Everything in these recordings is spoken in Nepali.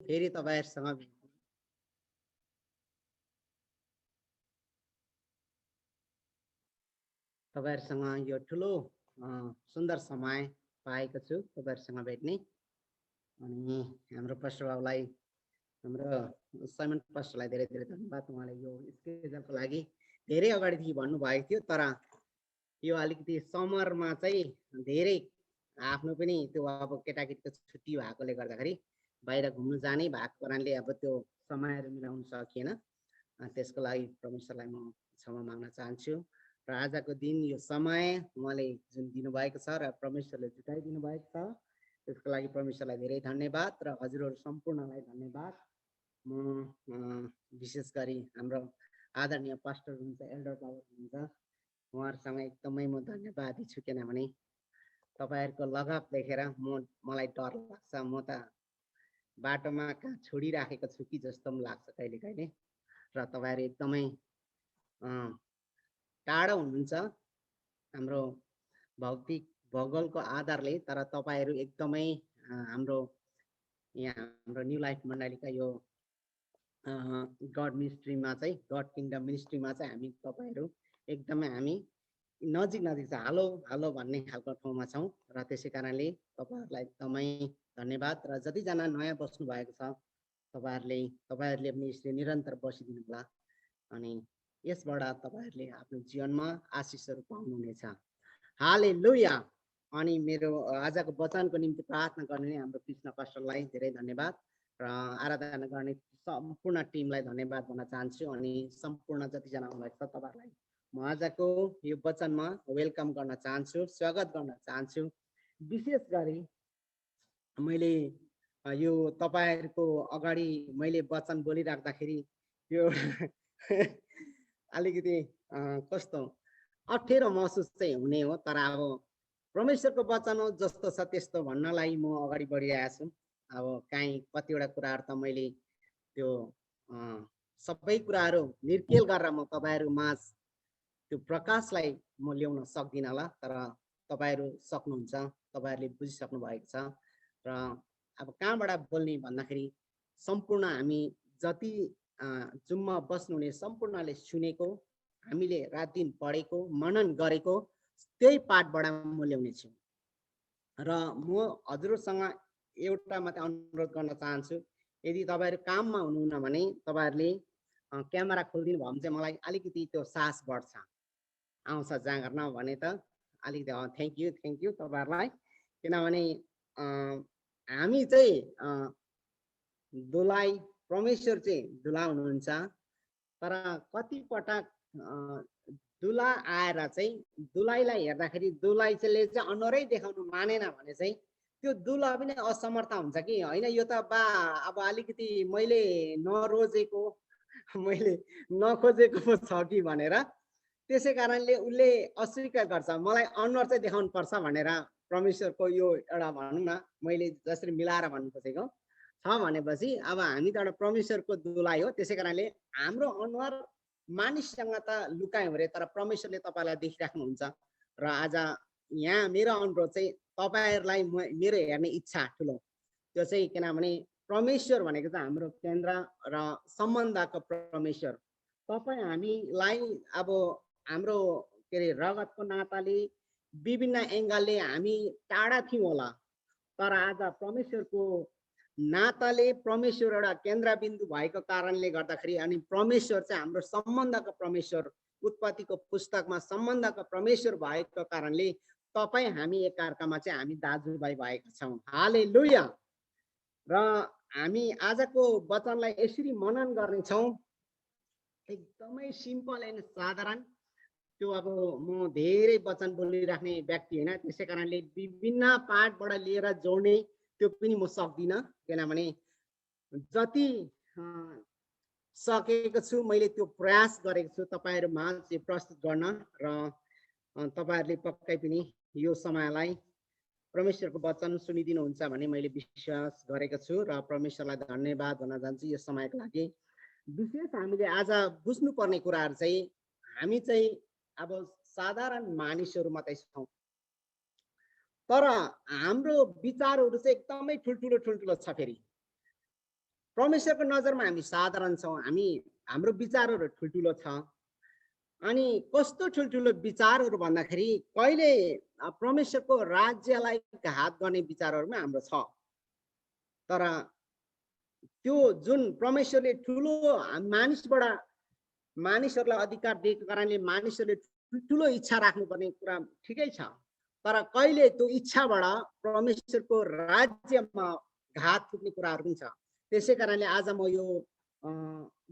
फेरि तपाईहरुसँग यो ठुलो सुन्दर समय पाएको छु तपाईहरुसँग भेट्ने। अनि हाम्रो पास्टर बाबुलाई हाम्रो साइमन पास्टरलाई धेरै धेरै धन्यवाद। उहाँले यो स्केजलको लागि धेरै अगाडिदेखि भन्नुभएको थियो, तर यो अलिकति समरमा चाहिँ धेरै आफ्नो पनि त्यो अब केटाकेटीको छुट्टी भएकोले गर्दाखेरि बाहिर घुम्नु जाने भएको कारणले अब त्यो समयहरू मिलाउन सकिएन। त्यसको लागि परमेश्वरलाई म क्षमा माग्न चाहन्छु। र आजको दिन यो समय उहाँले जुन दिनुभएको छ र परमेश्वरले जुटाइदिनु भएको छ, त्यसको लागि परमेश्वरलाई धेरै धन्यवाद र हजुरहरू सम्पूर्णलाई धन्यवाद। म विशेष गरी हाम्रो आदरणीय पास्टर हुनुहुन्छ, एल्डर बाबु हुनुहुन्छ, उहाँहरूसँग एकदमै म धन्यवादी छु। किनभने तपाईहरुको लगाव देखेर मलाई डर लाग्छ। म त बाटोमा कहाँ छोडिराखेको छु कि जस्तो पनि लाग्छ कहिले कहिले। र तपाईहरु एकदमै टाढो हुनुहुन्छ हाम्रो भौतिक भूगोलको आधारले, तर तपाईहरु एकदमै हाम्रो यहाँ हाम्रो न्यू लाइफ मण्डलीका यो गड मिनिस्ट्रीमा चाहिँ गड किङडम मिनिस्ट्रीमा चाहिँ हामी तपाईहरु एकदमै हामी नजिक नजिक छ, हालो हालो भन्ने खालको ठाउँमा छौँ। र त्यसै कारणले तपाईहरुलाई एकदमै धन्यवाद। र जतिजना नयाँ बस्नु भएको छ तपाईहरुले पनि यसले निरन्तर बसिदिनु होला अनि यसबाट तपाईहरुले आफ्नो जीवनमा आशिषहरू पाउनुहुनेछ। हालेलुया। अनि मेरो आजको वचनको निम्ति प्रार्थना गर्ने हाम्रो कृष्ण पास्टरलाई धेरै धन्यवाद र आराधना गर्ने सम्पूर्ण टिमलाई धन्यवाद भन्न चाहन्छु। अनि सम्पूर्ण जतिजना आउनुभएको छ तपाईहरुलाई म आजको यो वचनमा वेलकम गर्न चाहन्छु, स्वागत गर्न चाहन्छु। विशेष गरी मैले यो तपाईहरुको अगाडि मैले वचन बोलिराख्दाखेरि यो अलिकति कस्तो अप्ठ्यारो महसुस चाहिँ हुने हो, तर अब परमेश्वरको वचन हो, जस्तो छ त्यस्तो भन्नलाई म अगाडि बढिरहेको छु। अब काहीँ कतिवटा कुराहरू त मैले त्यो सबै कुराहरू निर्केल गरेर म तपाईहरु माझ त्यो प्रकाशलाई म ल्याउन सक्दिनँ होला, तर तपाईहरु सक्नुहुन्छ, तपाईहरुले बुझिसक्नु भएको छ। र अब कहाँबाट बोल्ने भन्दाखेरि सम्पूर्ण हामी जति जुममा बस्नुहुने सम्पूर्णले सुनेको, हामीले रात दिन पढेको, मनन गरेको त्यही पाठबाट म ल्याउने छु। र म हजुरसँग एउटा मात्रै अनुरोध गर्न चाहन्छु, यदि तपाईहरु काममा हुनुहुन्न भने तपाईहरुले क्यामेरा खोलिदिनु भयो भने चाहिँ मलाई अलिकति त्यो साहस बढ्छ, आउँछ जाँगर नभने त अलिकति थ्याङ्क यू तपाईहरुलाई। किनभने हामी चाहिँ दुलाइ परमेश्वर चाहिँ दुला हुनुहुन्छ, तर कति पटक दुला आएर चाहिँ दुलाइलाई हेर्दाखेरि दुलाइले चाहिँ अनुहारै देखाउनु मानेन भने चाहिँ त्यो दुला पनि असमर्थ हुन्छ कि होइन, यो त बा अब अलिकति मैले नरोजेको मैले नखोजेको छ कि भनेर, त्यसै कारणले उसले अस्वीकार गर्छ, मलाई अनुहार चाहिँ देखाउनु पर्छ भनेर। परमेश्वरको यो एउटा भनौँ न, मैले जसरी मिलाएर भन्नु खोजेको छ भनेपछि अब हामी त एउटा परमेश्वरको दुलाइ हो, त्यसै कारणले हाम्रो अनुहार मानिससँग त लुकायो अरे, तर परमेश्वरले तपाईलाई देखिराख्नुहुन्छ। र आज यहाँ मेरो अनुरोध चाहिँ तपाईहरुलाई मेरो हेर्ने इच्छा ठुलो, त्यो चाहिँ किनभने परमेश्वर भनेको चाहिँ हाम्रो केन्द्र र सम्बन्धको परमेश्वर। तपाई हामीलाई अब हाम्रो के अरे रगतको नाताले विभिन्न एङ्गलले हामी टाढा थियौँ होला, तर आज परमेश्वरको नाताले परमेश्वर एउटा केन्द्रबिन्दु भएको कारणले गर्दाखेरि अनि परमेश्वर चाहिँ हाम्रो सम्बन्धको परमेश्वर, उत्पत्तिको पुस्तकमा सम्बन्धको परमेश्वर भएको कारणले तपाई हामी एकअर्कामा चाहिँ हामी दाजुभाइ भएका छौँ। हालेलुया। र हामी आजको वचनलाई यसरी मनन गर्नेछौँ, एकदमै सिम्पल एन्ड साधारण। त्यो अब म धेरै वचन बोलिराख्ने व्यक्ति होइन, त्यसै कारणले विभिन्न पाठबाट लिएर जोड्ने त्यो पनि म सक्दिनँ, किनभने जति सकेको छु मैले त्यो प्रयास गरेको छु तपाईहरुमा चाहिँ प्रस्तुत गर्न। र तपाईहरुले पक्कै पनि यो समयलाई परमेश्वरको वचन सुनिदिनुहुन्छ भन्ने मैले विश्वास गरेको छु र परमेश्वरलाई धन्यवाद भन्न चाहन्छु यो समयको लागि। विशेष हामीले आज बुझ्नुपर्ने कुराहरू चाहिँ हामी चाहिँ अब साधारण मानिसहरू मात्रै छौँ, तर हाम्रो विचारहरू चाहिँ एकदमै ठुल्ठुलो छ। फेरि परमेश्वरको नजरमा हामी साधारण छौँ, हाम्रो विचारहरू ठुल्ठुलो छ। अनि कस्तो ठुल्ठुलो विचारहरू भन्दाखेरि कहिले परमेश्वरको राज्यलाई घात गर्ने विचारहरूमा हाम्रो छ। तर त्यो जुन परमेश्वरले ठुलो मानिसहरूलाई अधिकार दिएको कारणले मानिसहरूले ठुलो इच्छा राख्नुपर्ने कुरा ठिकै छ। तर कहिले त्यो इच्छाबाट परमेश्वरको राज्यमा घात पुग्ने कुराहरू पनि छ। त्यसै कारणले आज म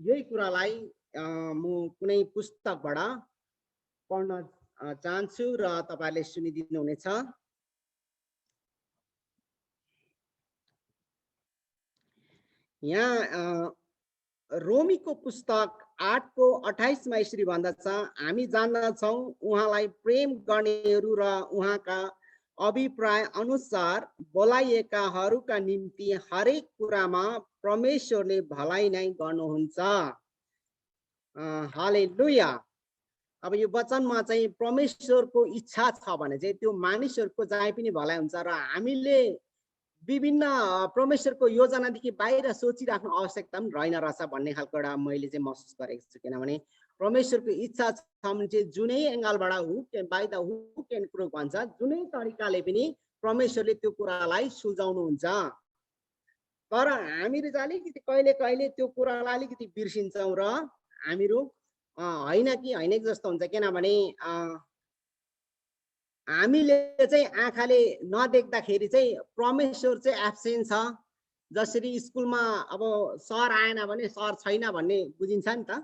यही कुरालाई म कुनै पुस्तकबाट पढ्न चाहन्छु र तपाईहरुले सुनिदिनु हुनेछ। यहाँ रोमीको पुस्तक 8 को 28 मा यसरी भन्दछ, हामी जान्दछौँ उहाँलाई प्रेम गर्नेहरू र उहाँका अभिप्राय अनुसार बोलाइएकाहरूका निम्ति हरेक कुरामा परमेश्वरले भलाइ नै गर्नुहुन्छ। हालेलुया। अब यो वचनमा चाहिँ परमेश्वरको इच्छा छ भने चाहिँ त्यो मानिसहरूको जहाँ पनि भलाइ हुन्छ र हामीले विभिन्न परमेश्वरको योजनादेखि बाहिर सोचिराख्नु आवश्यकता पनि रहेन रहेछ भन्ने खालको एउटा मैले चाहिँ महसुस गरेको छु। किनभने परमेश्वरको इच्छा छ भने चाहिँ जुनै एङ्गलबाट by the hook and crook भन्छ, जुनै तरिकाले पनि परमेश्वरले त्यो कुरालाई सुल्झाउनुहुन्छ। तर हामीहरू चाहिँ अलिकति कहिले कहिले त्यो कुरालाई अलिकति बिर्सिन्छौँ र हामीहरू होइन कि जस्तो हुन्छ। किनभने हामीले चाहिँ आँखाले नदेख्दाखेरि चाहिँ परमेश्वर चाहिँ एब्सेन्ट छ। जसरी स्कुलमा अब सर आएन भने सर छैन भन्ने बुझिन्छ नि त,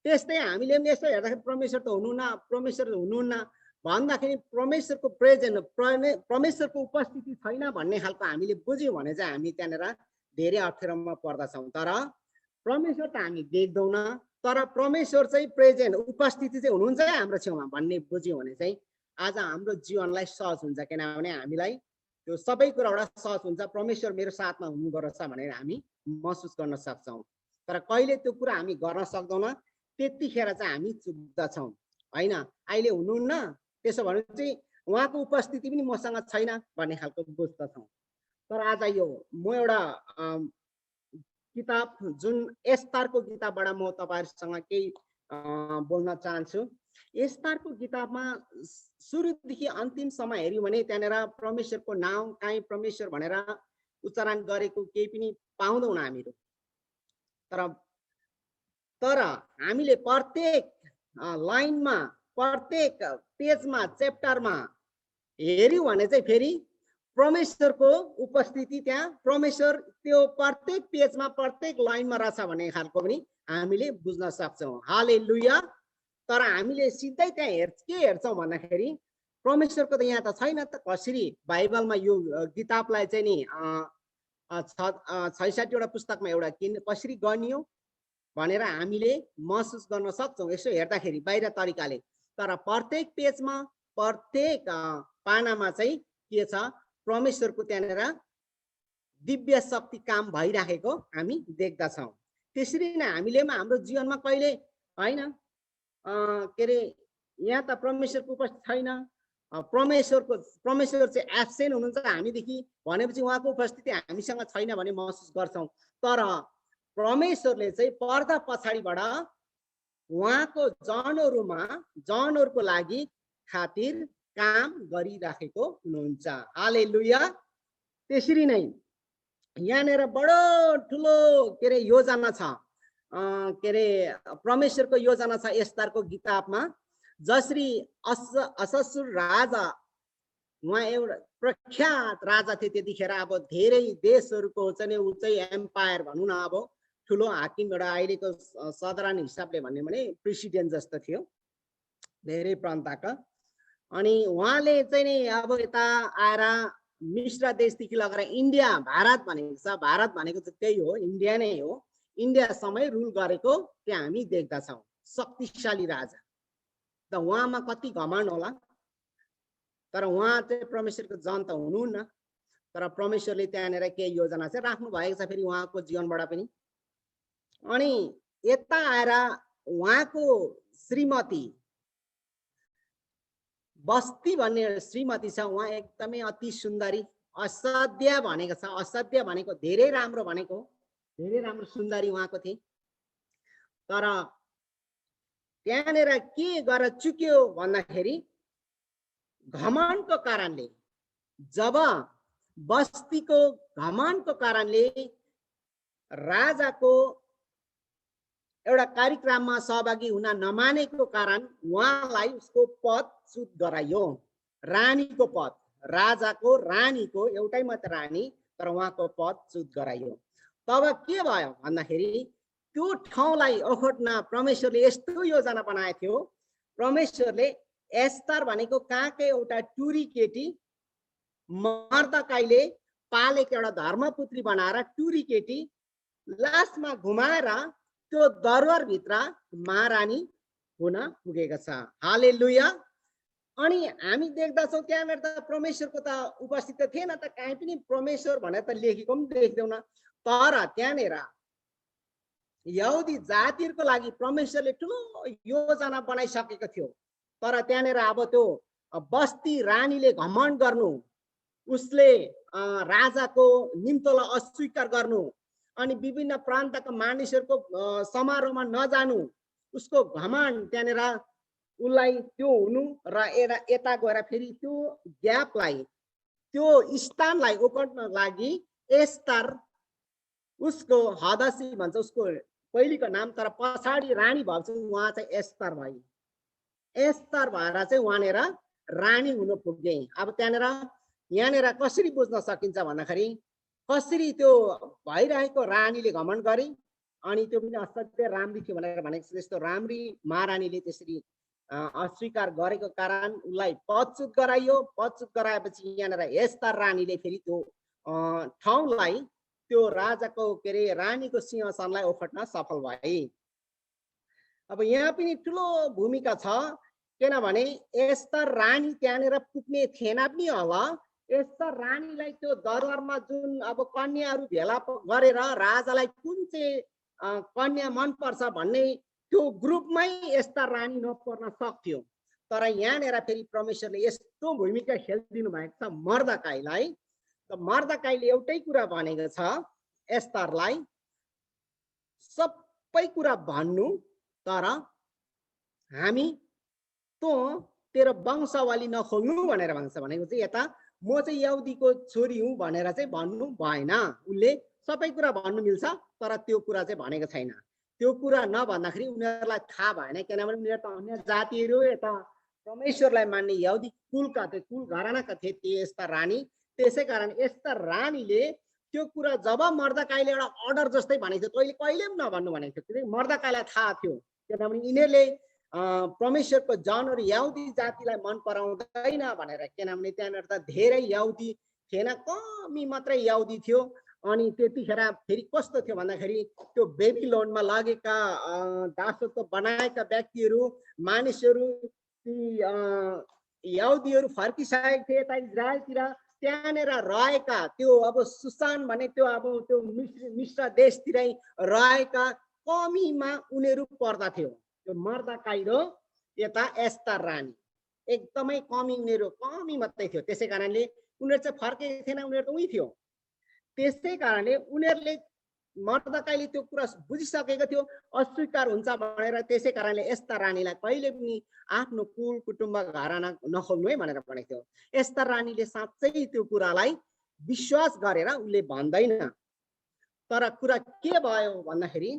त्यस्तै हामीले पनि यसो हेर्दाखेरि परमेश्वर त हुनुहुन्न भन्दाखेरि परमेश्वरको प्रेजेन्ट परमेश्वरको उपस्थिति छैन भन्ने खालको हामीले बुझ्यौँ भने चाहिँ हामी त्यहाँनिर धेरै अप्ठ्यारोमा पर्दछौँ। तर परमेश्वर त हामी देख्दैनौँ, तर परमेश्वर चाहिँ प्रेजेन्ट उपस्थिति चाहिँ हुनुहुन्छ हाम्रो छेउमा भन्ने बुझ्यौँ भने चाहिँ आज हाम्रो जीवनलाई सहज हुन्छ। किनभने हामीलाई त्यो सबै कुराबाट सहज हुन्छ, परमेश्वर मेरो साथमा हुनुहुँदो रहेछ भनेर हामी महसुस गर्न सक्छौँ। तर कहिले त्यो कुरा हामी गर्न सक्दैनौँ, त्यतिखेर चाहिँ हामी चुक्दछौँ। होइन अहिले हुनुहुन्न, त्यसो भने चाहिँ उहाँको उपस्थिति पनि मसँग छैन भन्ने खालको बुझ्दछौँ। तर आज यो म एउटा किताब जुन एस्तारको किताबबाट म तपाईहरुसँग केही बोल्न चाहन्छु। एस्तारको किताबमा सुरुदेखि अन्तिमसम्म हेर्यौँ भने त्यहाँनिर परमेश्वरको नाम काहीँ परमेश्वर भनेर उच्चारण गरेको केही पनि पाउँदैनौँ हामीहरू। तर हामीले प्रत्येक लाइनमा, प्रत्येक पेजमा, च्याप्टरमा हेर्यौँ भने चाहिँ फेरि परमेश्वरको उपस्थिति त्यहाँ परमेश्वर त्यो प्रत्येक पेजमा प्रत्येक लाइनमा रहेछ भन्ने खालको पनि हामीले बुझ्न सक्छौँ। हालेलुया। तर हामीले सिधै त्यहाँ के हेर्छौँ भन्दाखेरि परमेश्वरको त यहाँ त छैन त, कसरी बाइबलमा यो किताबलाई चाहिँ नि 66 वटा पुस्तकमा एउटा कसरी गनियो भनेर हामीले महसुस गर्न सक्छौँ यसो हेर्दाखेरि बाहिर तरिकाले। तर प्रत्येक पेजमा, प्रत्येक पानामा चाहिँ के छ, परमेश्वरको त्यहाँनिर दिव्य शक्ति काम भइराखेको हामी देख्दछौँ। त्यसरी नै हामीले पनि हाम्रो जीवनमा कहिले होइन के अरे यहाँ त परमेश्वरको उपस्थिति छैन, परमेश्वर चाहिँ एब्सेन्ट हुनुहुन्छ हामीदेखि भनेपछि उहाँको उपस्थिति हामीसँग छैन भन्ने महसुस गर्छौँ। तर परमेश्वरले चाहिँ पर्दा पछाडिबाट उहाँको जनहरूको लागि खातिर काम गरिराखेको हुनुहुन्छ। हालेलुया। त्यसरी नै यहाँनिर बडो ठुलो के अरे योजना छ, के अरे परमेश्वरको योजना छ एस्तारको किताबमा। जसरी अससुर राजा, उहाँ एउटा प्रख्यात राजा थिए त्यतिखेर। अब धेरै देशहरूको चाहिँ ऊ चाहिँ एम्पायर भनौँ न, अब ठुलो हाकिम, एउटा अहिलेको सदरानी हिसाबले भन्यो भने प्रेसिडेन्ट जस्तो थियो धेरै प्रान्तका। अनि उहाँले चाहिँ नि अब यता आएर मिश्र देशदेखि लगेर इन्डिया, भारत भनेको छ, भारत भनेको चाहिँ त्यही हो, इन्डिया नै हो, इन्डियासम्मै रुल गरेको त्यहाँ हामी देख्दछौँ। शक्तिशाली राजा, त उहाँमा कति घमण्ड होला। तर उहाँ चाहिँ परमेश्वरको जन त हुनुहुन्न, तर परमेश्वरले त्यहाँनिर केही योजना चाहिँ राख्नु भएको छ फेरि उहाँको जीवनबाट पनि। अनि यता आएर उहाँको श्रीमती बस्ती भन्ने श्रीमती छ, उहाँ एकदमै अति सुन्दरी, असाध्य भनेको छ। असाध्य भनेको धेरै राम्रो भनेको, धेरै राम्रो सुन्दरी उहाँको थिए। तर त्यहाँनिर के गरेर चुक्यो भन्दाखेरि घमण्डको कारणले, जब बस्तीको घमण्डको कारणले राजाको एउटा कार्यक्रममा सहभागी हुन नमानेको कारण उहाँलाई उसको पद च्युत गराइयो। रानीको पद, राजाको रानीको एउटै मात्र रानी, तर उहाँको पद च्युत गराइयो। तब के भयो भन्दाखेरि त्यो ठाउँलाई ओखट्न परमेश्वरले यस्तो योजना बनाएको थियो। परमेश्वरले एस्तर भनेको कहाँकै एउटा टुरी केटी, मर्दकाईले पालेको एउटा धर्मपुत्री बनाएर टुरी केटी लास्टमा घुमाएर त्यो दरबारभित्र महारानी हुन पुगेको छ। हालेलुया। अनि हामी देख्दछौँ त्यहाँनिर त परमेश्वरको त उपस्थित थिएन त, कहीँ पनि परमेश्वर भनेर त लेखेको पनि देख्दैनौँ। तर त्यहाँनिर यहुदी जातिहरूको लागि परमेश्वरले ठुलो योजना बनाइसकेको थियो। तर त्यहाँनिर अब त्यो बस्ती रानीले घमण्ड गर्नु, उसले राजाको निम्तोलाई अस्वीकार गर्नु, अनि विभिन्न प्रान्तका मानिसहरूको समारोहमा नजानु, उसको घमण्ड त्यहाँनिर उसलाई त्यो हुनु र यता गएर फेरि त्यो ग्यापलाई, त्यो स्थानलाई ओगट्न लागि एस्तर, उसको हदसी भन्छ उसको पहिलेको नाम, तर पछाडि रानी भएपछि उहाँ चाहिँ एस्तर भए। एस्तर भएर चाहिँ उहाँनिर रानी हुन पुगे। अब त्यहाँनिर यहाँनिर कसरी बुझ्न सकिन्छ भन्दाखेरि कसरी त्यो भइरहेको रानीले घमण्ड गरे, अनि त्यो पनि असाध्यै राम्री थियो भनेर भनेको छ। त्यस्तो राम्री महारानीले त्यसरी अस्वीकार गरेको कारण उसलाई पदच्युत गराइयो। पदच्युत गराएपछि यहाँनिर एस्तर रानीले फेरि त्यो ठाउँलाई, त्यो राजाको के अरे रानीको सिंहासनलाई ओखट्न सफल भए। अब यहाँ पनि ठुलो भूमिका छ, किनभने एस्तर रानी त्यहाँनिर पुग्ने थिएन पनि होला। एस्तर रानीलाई त्यो दरबारमा जुन अब कन्याहरू भेला गरेर राजालाई कुन चाहिँ कन्या मनपर्छ भन्ने त्यो ग्रुपमै एस्तर रानी नपर्न सक्थ्यो। तर यहाँनिर फेरि परमेश्वरले यस्तो भूमिका खेलिदिनु भएको छ मर्दकाईलाई। त मर्दकाईले एउटै कुरा भनेको छ एस्तरलाई, सबै कुरा भन्नु, तर हामी तो तेरो वंशावली नखोल्नु भनेर भन्छ। भनेको चाहिँ यता म चाहिँ यहुदीको छोरी हुँ भनेर चाहिँ भन्नु भएन। उसले सबै कुरा भन्नु मिल्छ, तर त्यो कुरा चाहिँ भनेको छैन। त्यो कुरा नभन्दाखेरि उनीहरूलाई थाहा भएन, किनभने उनीहरू त अन्य जातिहरू, यता परमेश्वरलाई मान्ने यहुदी कुलका थिए, कुल घरानाका थिए ती एस्तर रानी। त्यसै कारण एस्तर रानीले त्यो कुरा जब मर्दकाईले एउटा अर्डर जस्तै भनेको थियो, तैँले कहिले पनि नभन्नु भनेको थियो, किनकि मर्दकाईलाई थाहा थियो, किनभने यिनीहरूले परमेश्वरको जनहरू यहुदी जातिलाई मन पराउँदैन भनेर। किनभने त्यहाँनिर त धेरै यहुदी थिएन, कमी मात्रै यहुदी थियो। अनि त्यतिखेर फेरि कस्तो थियो भन्दाखेरि त्यो बेबिलोनमा लगेका दासत्व बनाएका व्यक्तिहरू, मानिसहरू, ती यहुदीहरू फर्किसकेका थिए यता इजरायलतिर। त्यहाँनिर रहेका त्यो अब सुसान भने त्यो अब त्यो मिश्र देशतिरै रहेका कमीमा उनीहरू पर्दथ्यो। त्यो मर्दकाई र यता एस्तर रानी एकदमै कमी, उनीहरू कमी मात्रै थियो। त्यसै कारणले उनीहरू चाहिँ फर्केको थिएन, उनीहरू त उही थियो। त्यसै कारणले उनीहरूले मर्दकाईले त्यो कुरा बुझिसकेको थियो अस्वीकार हुन्छ भनेर। त्यसै कारणले एस्तर रानीलाई कहिले पनि आफ्नो कुल कुटुम्ब घराना नखोल्नु है भनेर भनेको थियो। एस्तर रानीले साँच्चै त्यो कुरालाई विश्वास गरेर उसले भन्दैन। तर कुरा के भयो भन्दाखेरि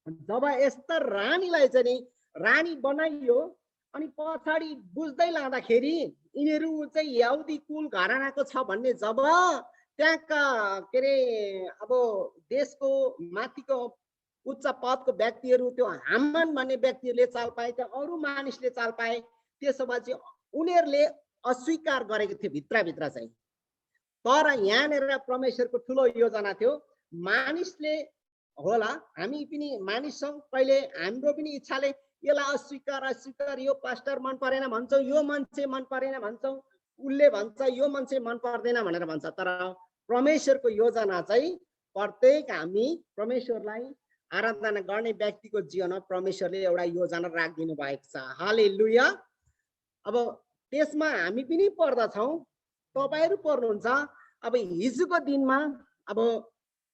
जब एस्तर रानीलाई चाहिँ रानी बनाइयो, अनि पछाडि बुझ्दै लाँदाखेरि यिनीहरू चाहिँ यहुदी कुल घरानाको छ भन्ने जब त्यहाँका के अरे अब देशको माथिको उच्च पदको व्यक्तिहरू, त्यो हामान भन्ने व्यक्तिहरूले चाल पाए, त्यो अरू मानिसले चाल पाए, त्यसो भए चाहिँ उनीहरूले अस्वीकार गरेको थियो भित्रभित्र चाहिँ। तर यहाँनिर परमेश्वरको ठुलो योजना थियो। मानिसले होला, हामी पनि मानिस छौँ, कहिले हाम्रो पनि इच्छाले यसलाई अस्वीकार, यो पास्टर मन परेन भन्छौँ, यो मान्छे मन परेन भन्छौँ, उसले भन्छ यो मान्छे मन पर्दैन भनेर भन्छ। तर परमेश्वरको योजना चाहिँ प्रत्येक हामी परमेश्वरलाई आराधना गर्ने व्यक्तिको जीवनमा परमेश्वरले एउटा योजना राखिदिनु भएको छ। हालेलुया। अब त्यसमा हामी पनि पर्दछौँ, तपाईँहरू पर्नुहुन्छ। अब हिजोको दिनमा अब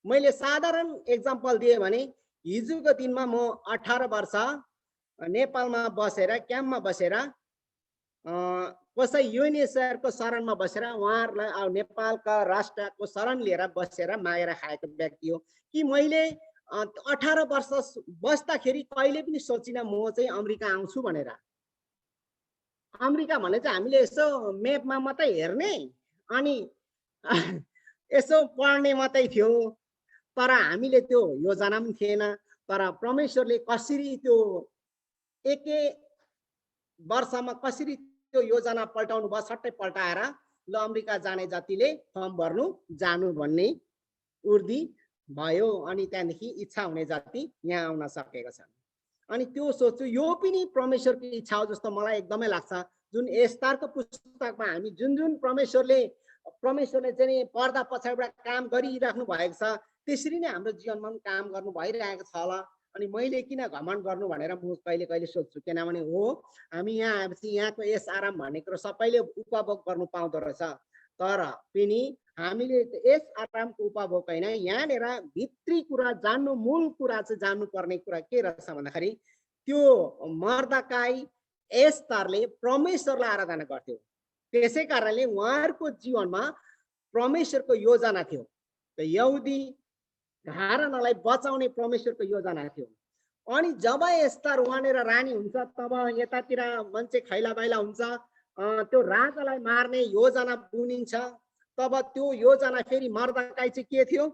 मैले साधारण एक्जाम्पल दिएँ भने हिजोको दिनमा म 18 वर्ष नेपालमा बसेर क्याम्पमा बसेर कसै युएनएचसिआरको शरणमा बसेर उहाँहरूलाई नेपालका राष्ट्रको शरण लिएर बसेर मागेर खाएको व्यक्ति हो। कि मैले 18 वर्ष बस्दाखेरि कहिले पनि सोचिनँ म चाहिँ अमेरिका आउँछु भनेर। अमेरिका भने चाहिँ हामीले यसो मेपमा मात्रै हेर्ने अनि यसो पढ्ने मात्रै थियो, तर हामीले त्यो योजना पनि थिएन। तर परमेश्वरले कसरी त्यो एक वर्षमा कसरी त्यो योजना पल्टाउनु भयो, सट्टै पल्टाएर ल अमेरिका जाने जतिले फर्म भर्नु जानु भन्ने उर्दी भयो। अनि त्यहाँदेखि इच्छा हुने जति यहाँ आउन सकेको छ। अनि त्यो सोच्छु यो पनि परमेश्वरको इच्छा हो जस्तो मलाई एकदमै लाग्छ। जुन एस्तारको पुस्तकमा हामी जुन जुन परमेश्वरले चाहिँ पर्दा पछाडिबाट काम गरिराख्नु भएको छ, त्यसरी नै हाम्रो जीवनमा पनि काम गर्नु भइरहेको छ होला। अनि मैले किन घमण्ड गर्नु भनेर म कहिले कहिले सोध्छु। किनभने हो हामी यहाँ आएपछि यहाँको यस आराम भन्ने कुरो सबैले उपभोग गर्नु पाउँदो रहेछ, तर पनि हामीले यस आरामको उपभोग होइन, यहाँनिर भित्री कुरा जान्नु, मूल कुरा चाहिँ जान्नुपर्ने कुरा के रहेछ भन्दाखेरि त्यो मर्दकाई एस्तारले परमेश्वरलाई आराधना गर्थ्यो। त्यसै कारणले उहाँहरूको जीवनमा परमेश्वरको योजना थियो। त यहुदी घरानालाई बचाउने परमेश्वरको योजना थियो। अनि जब एस्तार वहाँनिर रानी हुन्छ तब यतातिर मान्छे खैला बैला हुन्छ, त्यो राजालाई मार्ने योजना बुनिन्छ। तब त्यो योजना फेरि मर्दकाई चाहिँ के थियो,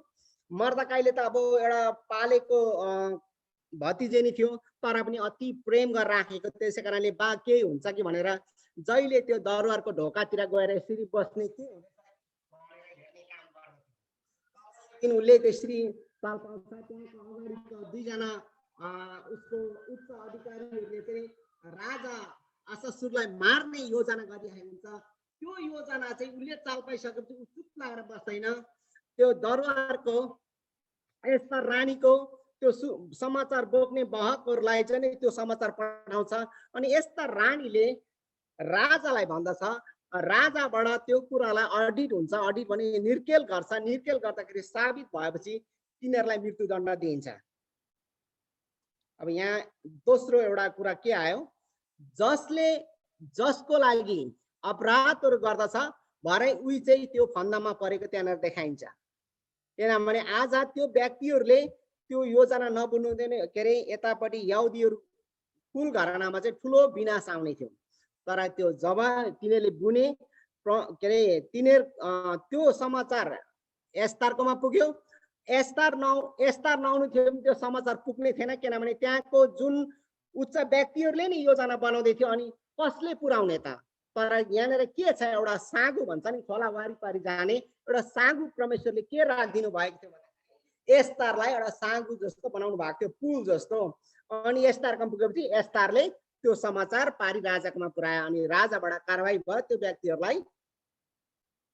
मर्दकाईले त अब एउटा पालेको भतिजे नै थियो, तर पनि अति प्रेम गरेर राखेको। त्यसै कारणले बा केही हुन्छ कि भनेर जहिले त्यो दरबारको ढोकातिर गएर यसरी बस्ने के उसले त्यसरी ताल पाउँछ। त्यहाँको अगाडिको दुईजना उसको उच्च अधिकारीहरूले चाहिँ राजा अश्शूरलाई मार्ने योजना गरिरहेको हुन्छ। त्यो योजना चाहिँ उसले चाल पाइसकेपछि ऊ चुप लागेर बस्दैन। त्यो दरबारको एस्तार रानीको त्यो समाचार बोक्ने वाहकहरूलाई चाहिँ त्यो समाचार पठाउँछ। अनि एस्तार रानीले राजालाई भन्दछ, राजाबाट त्यो कुरालाई अडिट हुन्छ। अडिट भने निर्केल गर्छ। निर्केल गर्दाखेरि साबित भएपछि तिनीहरूलाई मृत्युदण्ड दिइन्छ। अब यहाँ दोस्रो एउटा कुरा के आयो, जसको लागि अपराधहरू गर्दछ भरे उही चाहिँ त्यो फन्दामा परेको त्यहाँनिर देखाइन्छ। किनभने आज त्यो व्यक्तिहरूले त्यो योजना नबुन्दैन के अरे यतापट्टि यहुदीहरू कुल घरानामा चाहिँ ठुलो विनाश आउने थियो। तर त्यो जब तिनीहरूले बुने के अरे तिनीहरू त्यो समाचार एस्तारकोमा पुग्यो। एस्तार नआउनु थियो भने त्यो समाचार पुग्ने थिएन। किनभने त्यहाँको जुन उच्च व्यक्तिहरूले नि योजना बनाउँदै थियो। अनि कसले पुर्याउने त? तर यहाँनिर के छ, एउटा सागु भन्छ नि, खोला वारिपारि जाने एउटा सागु परमेश्वरले के राखिदिनु भएको थियो भने एस्तारलाई एउटा सागु जस्तो बनाउनु भएको थियो, पुल जस्तो। अनि एस्तारकोमा पुगेपछि एस्तारले त्यो समाचार पारी राजाकोमा पुर्यायो। अनि राजाबाट कारवाही भयो, त्यो व्यक्तिहरूलाई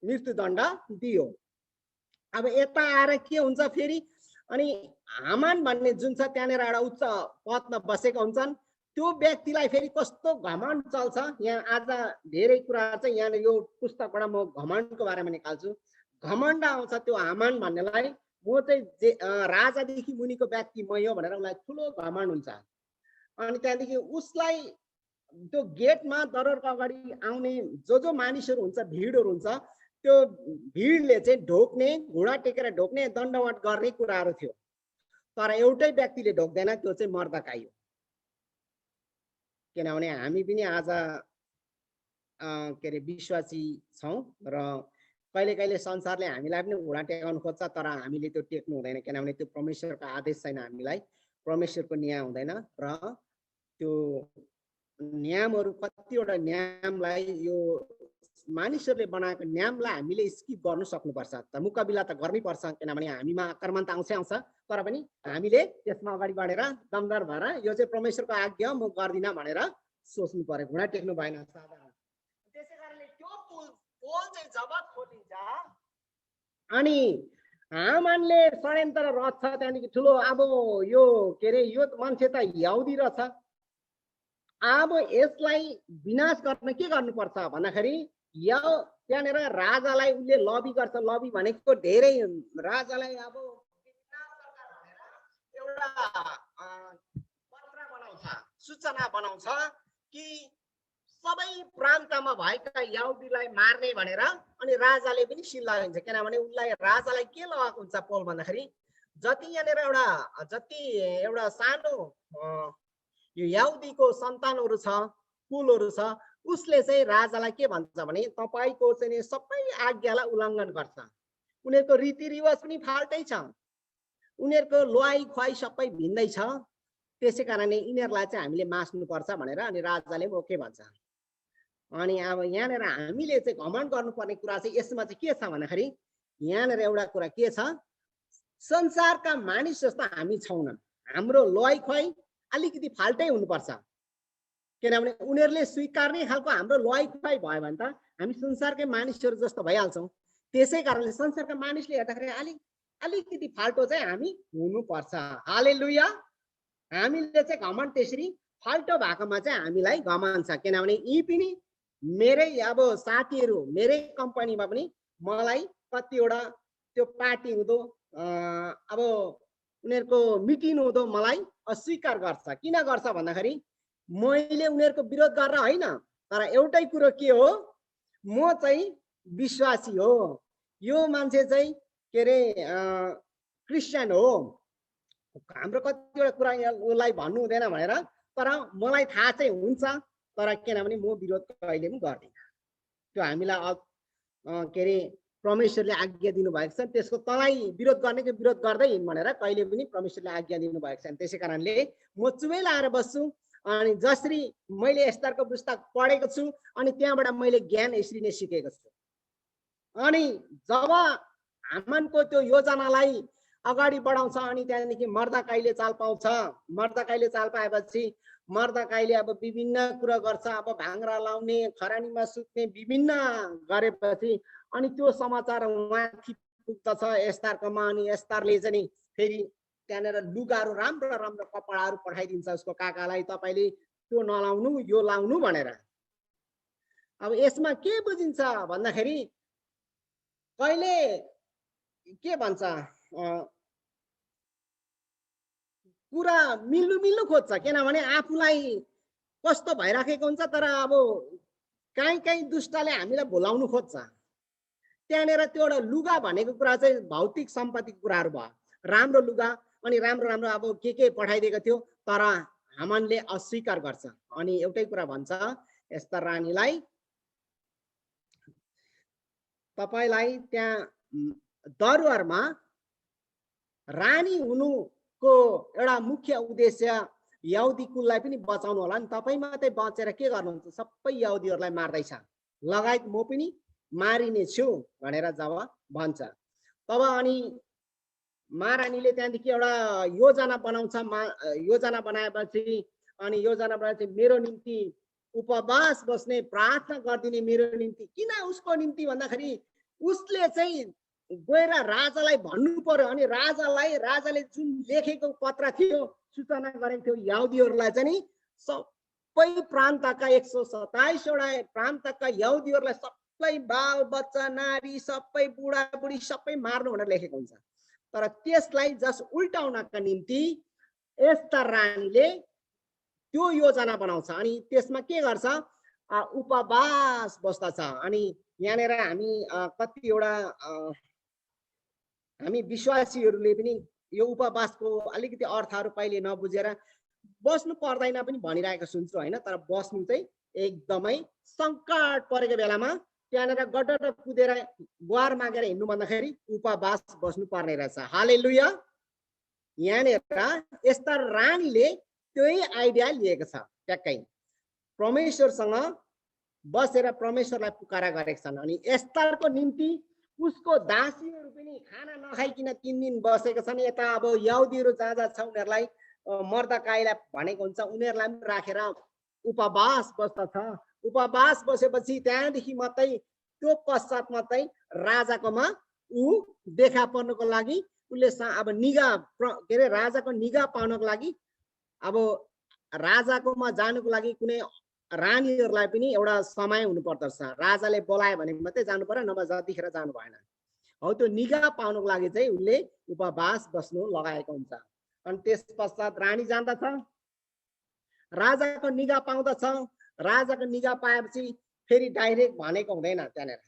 मृत्युदण्ड दियो। अब यता आएर के हुन्छ फेरि, अनि हामान भन्ने जुन छ त्यहाँनिर एउटा उच्च पदमा बसेका हुन्छन्, त्यो व्यक्तिलाई फेरि कस्तो घमण्ड चल्छ। यहाँ आज धेरै कुरा चाहिँ यहाँ यो पुस्तकबाट म घमण्डको बारेमा निकाल्छु। घमण्ड आउँछ त्यो हामान भन्नेलाई, म चाहिँ राजादेखि मुनिको व्यक्ति मै हो भनेर उसलाई ठुलो घमण्ड हुन्छ। अनि त्यहाँदेखि उसलाई त्यो गेटमा दरबारको अगाडि आउने जो मानिसहरू हुन्छ, भिडहरू हुन्छ, त्यो भिडले चाहिँ ढोक्ने, घुँडा टेकेर ढोक्ने, दण्डवत गर्ने कुराहरू थियो। तर एउटै व्यक्तिले ढोक्दैन, त्यो चाहिँ मर्दकाई हो। किनभने हामी पनि आज के अरे विश्वासी छौँ र कहिले कहिले संसारले हामीलाई पनि घुँडा टेकाउनु खोज्छ, तर हामीले त्यो टेक्नु हुँदैन। किनभने त्यो परमेश्वरको आदेश छैन, हामीलाई परमेश्वरको न्याय हुँदैन। र त्यो नियमहरू कतिवटा नियमलाई यो मानिसहरूले बनाएको नियमलाई हामीले स्किप गर्नु सक्नुपर्छ। त मुकाबिला त गर्नै पर्छ, किनभने हामीमा आक्रमण त आउँछ, तर पनि हामीले त्यसमा अगाडि बढेर दमदार भएर यो चाहिँ परमेश्वरको आज्ञा म गर्दिनँ भनेर सोच्नु पर्यो, घुँडा टेक्नु भएन। साधारण त्यसै कारणले त्यो पोल चाहिँ जब खोलिन्छ अनि हामानले षड्यन्त्र रच्छ त्यहाँदेखि ठुलो। अब यो के अरे यो मान्छे त यहुदी रहेछ, अब यसलाई विनाश गर्न के गर्नुपर्छ भन्दाखेरि त्यहाँनिर राजालाई उसले लबी गर्छ। लबी भनेको धेरै राजालाई अब सूचना बनाउँछ कि सबै प्रान्तमा भएका यहुदीलाई मार्ने भनेर। अनि राजाले पनि सिल्ला लिन्छ, किनभने उनलाई राजालाई के लगाएको हुन्छ पोल भन्दाखेरि जति यहाँनिर एउटा सानो यो यहुदीको सन्तानहरू छ, कुलहरू छ, उसले चाहिँ राजालाई के भन्छ भने तपाईको चाहिँ सबै आज्ञालाई उल्लङ्घन गर्छ, उनीहरूको रीतिरिवाज पनि फाल्टै छ, उनीहरूको लोहाई खुवाई सबै भिन्दै छ, त्यसै कारणले यिनीहरूलाई चाहिँ हामीले मास्नुपर्छ भनेर अनि राजाले ओके भन्छ। अनि अब यहाँनिर हामीले चाहिँ घमण्ड गर्नुपर्ने कुरा चाहिँ यसमा चाहिँ के छ भन्दाखेरि यहाँनिर एउटा कुरा के छ, संसारका मानिस जस्तो हामी छैनौँ, हाम्रो लोहाई खुवाई अलिकति फाल्टै हुनुपर्छ, किनभने उनीहरूले स्वीकार्ने खालको हाम्रो लोहाई खुवाई भयो भने त हामी संसारकै मानिसहरू जस्तो भइहाल्छौँ। त्यसै कारणले संसारका मानिसले हेर्दाखेरि अलिकति फाल्टो चाहिँ हामी हुनुपर्छ। हालेलुया। हामीले चाहिँ घमण्ड त्यसरी फाल्टो भएकोमा चाहिँ हामीलाई घमण्ड छ, किनभने यी पनि मेरै अब साथीहरू मेरै कम्पनीमा पनि मलाई कतिवटा त्यो पार्टी हुँदो अब उनीहरूको मिटिङ हुँदो मलाई अस्वीकार गर्छ। किन गर्छ भन्दाखेरि मैले उनीहरूको विरोध गरेर होइन, तर एउटै कुरो के हो, म चाहिँ विश्वासी हो, यो मान्छे चाहिँ के अरे क्रिस्चियन हो, हाम्रो कतिवटा कुरा उसलाई भन्नु हुँदैन भनेर, तर मलाई थाहा चाहिँ हुन्छ, तर किनभने म विरोध कहिले पनि गर्दिनँ। त्यो हामीलाई के अरे परमेश्वरले आज्ञा दिनुभएको छ, त्यसको तँलाई विरोध गर्नेको विरोध गर्दै हिँड भनेर कहिले पनि परमेश्वरले आज्ञा दिनुभएको छैन। त्यसै कारणले म चुपै लाएर बस्छु। अनि जसरी मैले स्तरको पुस्तक पढेको छु अनि त्यहाँबाट मैले ज्ञान यसरी नै सिकेको छु। अनि जब हामानको त्यो योजनालाई अगाडि बढाउँछ अनि त्यहाँदेखि मर्दकाईले चाल पाउँछ। मर्दकाईले चाल पाएपछि मर्दकाईले अब विभिन्न कुरा गर्छ, अब भाङ्रा लाउने, खरानीमा सुत्ने, विभिन्न गरेपछि अनि त्यो समाचार उहाँथि पुग्दछ एस्तारकोमा। अनि एस्तारले चाहिँ फेरि त्यहाँनिर लुगाहरू राम्रो राम्रो कपडाहरू पठाइदिन्छ उसको काकालाई, तपाईँले त्यो नलाउनु यो लाउनु भनेर। अब यसमा के बुझिन्छ भन्दाखेरि कहिले के भन्छ कुरा मिल्नु मिल्नु खोज्छ, किनभने आफूलाई कस्तो भइराखेको हुन्छ, तर अब काहीँ दुष्टले हामीलाई भुलाउनु खोज्छ। त्यहाँनिर त्यो एउटा लुगा भनेको कुरा चाहिँ भौतिक सम्पत्तिको कुराहरू भयो, राम्रो लुगा अनि राम्रो राम्रो अब के पठाइदिएको थियो, तर हामानले अस्वीकार गर्छ। अनि एउटै कुरा भन्छ एस्तर रानीलाई, तपाईलाई त्यहाँ दरबारमा रानी हुनुको एउटा मुख्य उद्देश्य यहुदी कुललाई पनि बचाउनु होला नि, तपाईँ मात्रै बचेर के गर्नुहुन्छ, सबै यहुदीहरूलाई मार्दैछ, लगायत म पनि मारिने छु भनेर जब भन्छ तब अनि महारानीले त्यहाँदेखि एउटा योजना बनाउँछ। योजना बनाएपछि अनि योजना बनाएपछि मेरो निम्ति उपवास बस्ने, प्रार्थना गरिदिने मेरो निम्ति। किन उसको निम्ति भन्दाखेरि उसले चाहिँ गएर राजालाई भन्नु पर्यो, अनि राजाले जुन लेखेको पत्र थियो, सूचना गरेको थियो यहुदीहरूलाई चाहिँ सबै प्रान्तका 127 वटा प्रान्तका यहुदीहरूलाई सबै बाल बच्चा नारी सबै बुढाबुढी सबै मार्नु भनेर लेखेको हुन्छ। तर त्यसलाई जस उल्टाउनका निम्ति एस्तर रानीले त्यो योजना बनाउँछ अनि त्यसमा के गर्छ, उपवास बस्दछ। अनि यहाँनिर हामी कतिवटा हामी विश्वासीहरूले पनि यो उपवासको अलिकति अर्थहरू पहिले नबुझेर बस्नु पर्दैन पनि भनिरहेको सुन्छु होइन, तर बस्नु चाहिँ एकदमै सङ्कट परेको बेलामा त्यहाँनिर गड्डर कुदेर गुहार मागेर हिँड्नु भन्दाखेरि उपवास बस्नु पर्ने रहेछ। हालेलुया। यहाँनिर एस्तर रानीले त्यही आइडिया लिएको छ, ट्याक्कै परमेश्वरसँग बसेर परमेश्वरलाई पुकारा गरेका छन्। अनि एस्तरको निम्ति उसको दासीहरू पनि खाना नखाइकन 3 दिन बसेका छन्। यता अब यहुदीहरू जहाँ छ उनीहरूलाई मर्दकाईलाई भनेको हुन्छ, उनीहरूलाई पनि राखेर उपवास बस्दछ। उपवास बसेपछि त्यहाँदेखि मात्रै त्यो पश्चात मात्रै राजाकोमा ऊ देखा पर्नको लागि उसले अब निगाह के अरे राजाको निगाह पाउनको लागि अब राजाकोमा जानुको लागि कुनै रानीहरूलाई पनि एउटा समय हुनु पर्दछ। राजाले बोलायो भने मात्रै जानु पर्यो, नभए जतिखेर जानु भएन। हौ त्यो निगाह पाउनको लागि चाहिँ उसले उपवास बस्नु लगाएको हुन्छ। अनि त्यस पश्चात रानी जान्दछ। राजाको निगाह पाउँदछ। राजाको निगाह पाएपछि फेरि डाइरेक्ट भनेको हुँदैन त्यहाँनिर।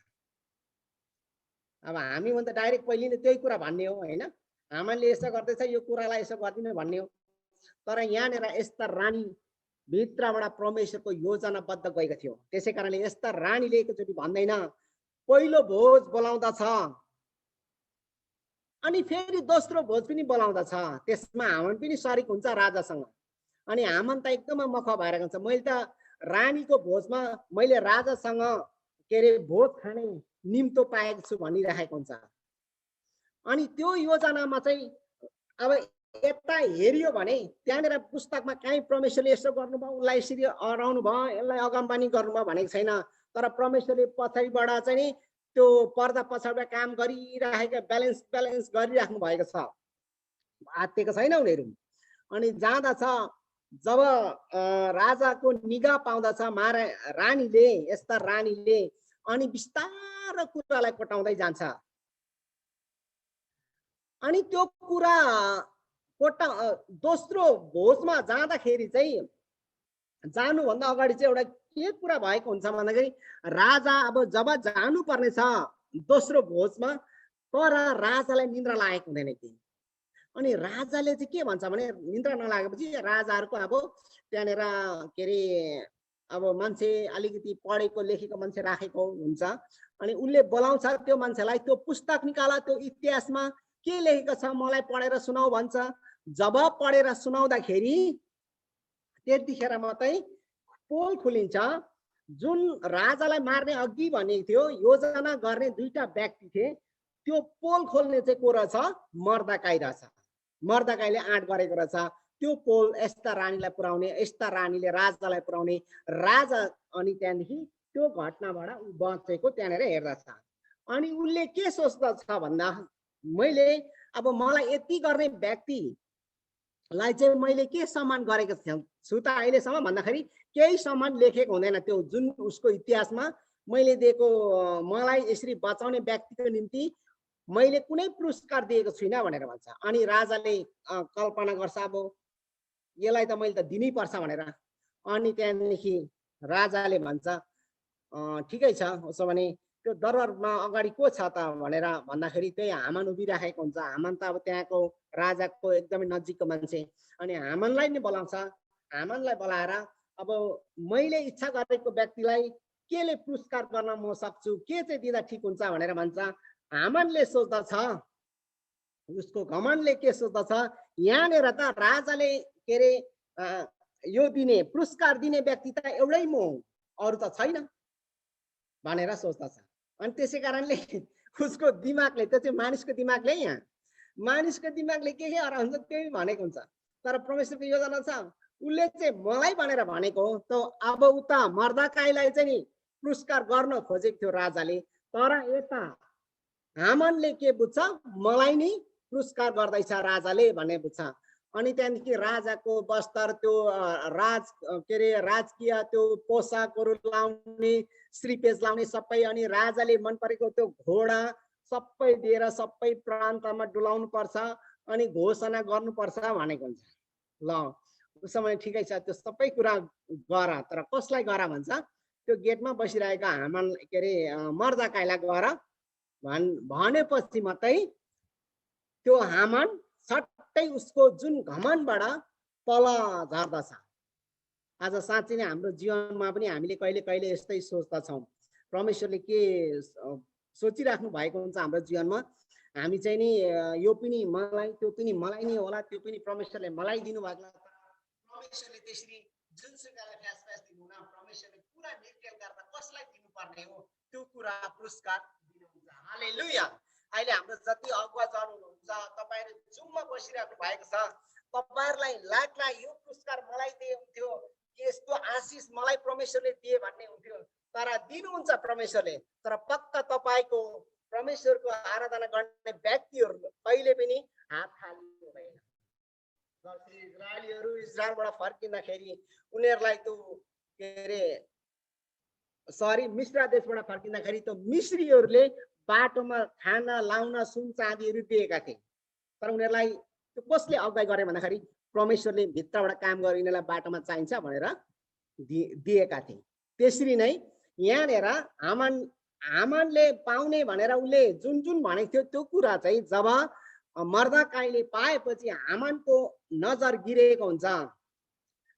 अब हामी भने त डाइरेक्ट पहिले नै त्यही कुरा भन्ने हो हैन, हामानले यसो गर्दैछ यो कुरालाई यसो गरिदिनु भन्ने हो। तर यहाँनिर यस्ता रानी भित्रबाट परमेश्वरको योजनाबद्ध गएको थियो। त्यसै कारणले यस्ता रानीले एकचोटि भन्दैन, पहिलो भोज बोलाउँदछ अनि फेरि दोस्रो भोज पनि बोलाउँदछ। त्यसमा हामान पनि सरिक हुन्छ राजासँग। अनि हामान त एकदमै मख भएर गन्छ, मैले त रानीको भोजमा मैले राजासँग के अरे भोज खाने निम्तो पाएको छु भनिरहेको हुन्छ। अनि त्यो योजनामा चाहिँ अब यता हेरियो भने त्यहाँनिर पुस्तकमा कहीँ परमेश्वरले यसो गर्नुभयो, उसलाई यसरी हराउनु भयो, यसलाई अगमबानी गर्नुभयो भनेको छैन। तर परमेश्वरले पछाडिबाट चाहिँ नि त्यो पर्दा पछाडिबाट काम गरिरहेको ब्यालेन्स गरिराख्नु भएको छ, आत्तिएको छैन उनीहरू। अनि जाँदछ जब राजाको निगाह पाउँदछ रानीले, यस्ता रानीले अनि बिस्तारो कुरालाई कोटाउँदै जान्छ। अनि त्यो कुरा दोस्रो भोजमा जाँदाखेरि चाहिँ जानुभन्दा अगाडि चाहिँ एउटा के कुरा भएको हुन्छ भन्दाखेरि राजा अब जब जानुपर्ने छ दोस्रो भोजमा, तर राजालाई निन्द्रा लागेको हुँदैन केही। अनि राजाले चाहिँ के भन्छ भने निन्द्रा नलागेपछि राजाहरूको अब त्यहाँनिर के अरे अब मान्छे अलिकति पढेको लेखेको मान्छे राखेको हुन्छ। अनि उसले बोलाउँछ त्यो मान्छेलाई, त्यो पुस्तक निकाल, त्यो इतिहासमा के लेखेको छ मलाई पढेर सुनाऊ भन्छ। जब पढेर सुनाउँदाखेरि त्यतिखेर मात्रै पोल खुलिन्छ। जुन राजालाई मार्ने अघि भनेको थियो योजना गर्ने दुईटा व्यक्ति थिए, त्यो पोल खोल्ने चाहिँ को रहेछ? मर्दकाई रहेछ। मर्दकाईले आँट गरेको रहेछ त्यो पोल यस्ता रानीलाई पुर्याउने, यस्ता रानीले राजालाई पुर्याउने। राजा अनि त्यहाँदेखि त्यो घटनाबाट ऊ बचेको त्यहाँनिर हेर्दछ। अनि उसले के सोच्दछ भन्दा मैले अब मलाई यति गर्ने व्यक्तिलाई चाहिँ मैले के सम्मान गरेको छु त अहिलेसम्म भन्दाखेरि केही सम्मान लेखेको हुँदैन। त्यो जुन उसको इतिहासमा मैले दिएको मलाई यसरी बचाउने व्यक्तिको निम्ति मैले कुनै पुरस्कार दिएको छुइनँ भनेर भन्छ। अनि राजाले कल्पना गर्छ अब यसलाई त मैले त दिनै पर्छ भनेर। अनि त्यहाँदेखि राजाले भन्छ ठिकै छ, उसो भने त्यो दरबारमा अगाडि को छ त भनेर भन्दाखेरि त्यही हामान उभिराखेको हुन्छ। हामान त अब त्यहाँको राजाको एकदमै नजिकको मान्छे। अनि हामानलाई नै बोलाउँछ। हामानलाई बोलाएर अब मैले इच्छा गरेको व्यक्तिलाई केले पुरस्कार गर्न म सक्छु, के चाहिँ दिँदा ठिक हुन्छ भनेर भन्छ। हामानले सोच्दछ, उसको घमण्डले के सोच्दछ, यहाँनिर त राजाले के अरे यो दिने पुरस्कार दिने व्यक्ति त एउटै म हुँ, अरू त छैन भनेर सोच्दछ। अनि त्यसै कारणले उसको दिमागले, त्यो चाहिँ मानिसको दिमागले, यहाँ मानिसको दिमागले के हराउँछ त्यही भनेको हुन्छ। तर परमेश्वरको योजना छ, उसले चाहिँ मलाई भनेर भनेको हो। त अब उता मर्दकाईलाई चाहिँ नि पुरस्कार गर्न खोजेको थियो राजाले, तर यता हामानले के बुझ्छ, मलाई नि पुरस्कार गर्दैछ राजाले भन्ने बुझ्छ। अनि त्यहाँदेखि राजाको वस्त्र, त्यो राज के अरे राजकीय त्यो पोसाकहरू लाउने, श्रीपेज लाउने सबै, अनि राजाले मन परेको त्यो घोडा सबै दिएर सबै प्रान्तमा डुलाउनु पर्छ अनि घोषणा गर्नुपर्छ भनेको हुन्छ। ल उसो भने ठिकै छ, त्यो सबै कुरा गर, तर कसलाई गर भन्छ? त्यो गेटमा बसिरहेको हामान के अरे मर्दकाईलाई गर भनेपछि मात्रै त्यो हामान सट्टै उसको जुन घमण्डबाट तल झर्दछ। आज साँच्चै नै हाम्रो जीवनमा पनि हामीले कहिले कहिले यस्तै सोच्दछौँ। परमेश्वरले के सोचिराख्नु भएको हुन्छ हाम्रो जीवनमा, हामी चाहिँ नि यो पनि मलाई, त्यो पनि मलाई नै होला, त्यो पनि परमेश्वरले मलाई दिनुभएको। परमेश्वरले त्यसरी जुनसुकैलाई फ्यास दिनुहुन्न, परमेश्वरले पुरा डिटेल गरेर कसलाई दिनुपर्ने हो त्यो कुरा पुरस्कार दिनुहुन्छ। हालेलुया। अहिले हाम्रो जति अगुवा जन हुनुहुन्छ, तपाईहरु जुममा बसिराख्नु भएको छ, तपाईहरुलाई लाग्ला यो पुरस्कार मलाई दिए हुन्थ्यो, यस्तो आशिष मलाई परमेश्वरले दिए भन्ने हुन्थ्यो, तर दिनुहुन्छ परमेश्वरले। तर पक्का तपाईको परमेश्वरको आराधना गर्ने व्यक्तिहरु कहिले पनि हात खाली हुँदैन। इजरायलीहरु इजरायलबाट फर्किँदाखेरि उनीहरुलाई त्यो के रे सरी मिस्र देशबाट फर्किँदाखेरि त्यो मिस्रीहरुले बाटोमा खाना लाउन सुन चाँदीहरु दिएका थिए, तर उनीहरुलाई त्यो कसले अगुवाई गरे भन्दाखेरि परमेश्वरले भित्रबाट काम गरिनेलाई बाटोमा चाहिन्छ भनेर दिएका थिए। त्यसरी नै यहाँनिर हामानले पाउने भनेर उसले जुन जुन भनेको थियो त्यो कुरा चाहिँ जब मर्दकाईले पाएपछि हामानको नजर गिरेको हुन्छ।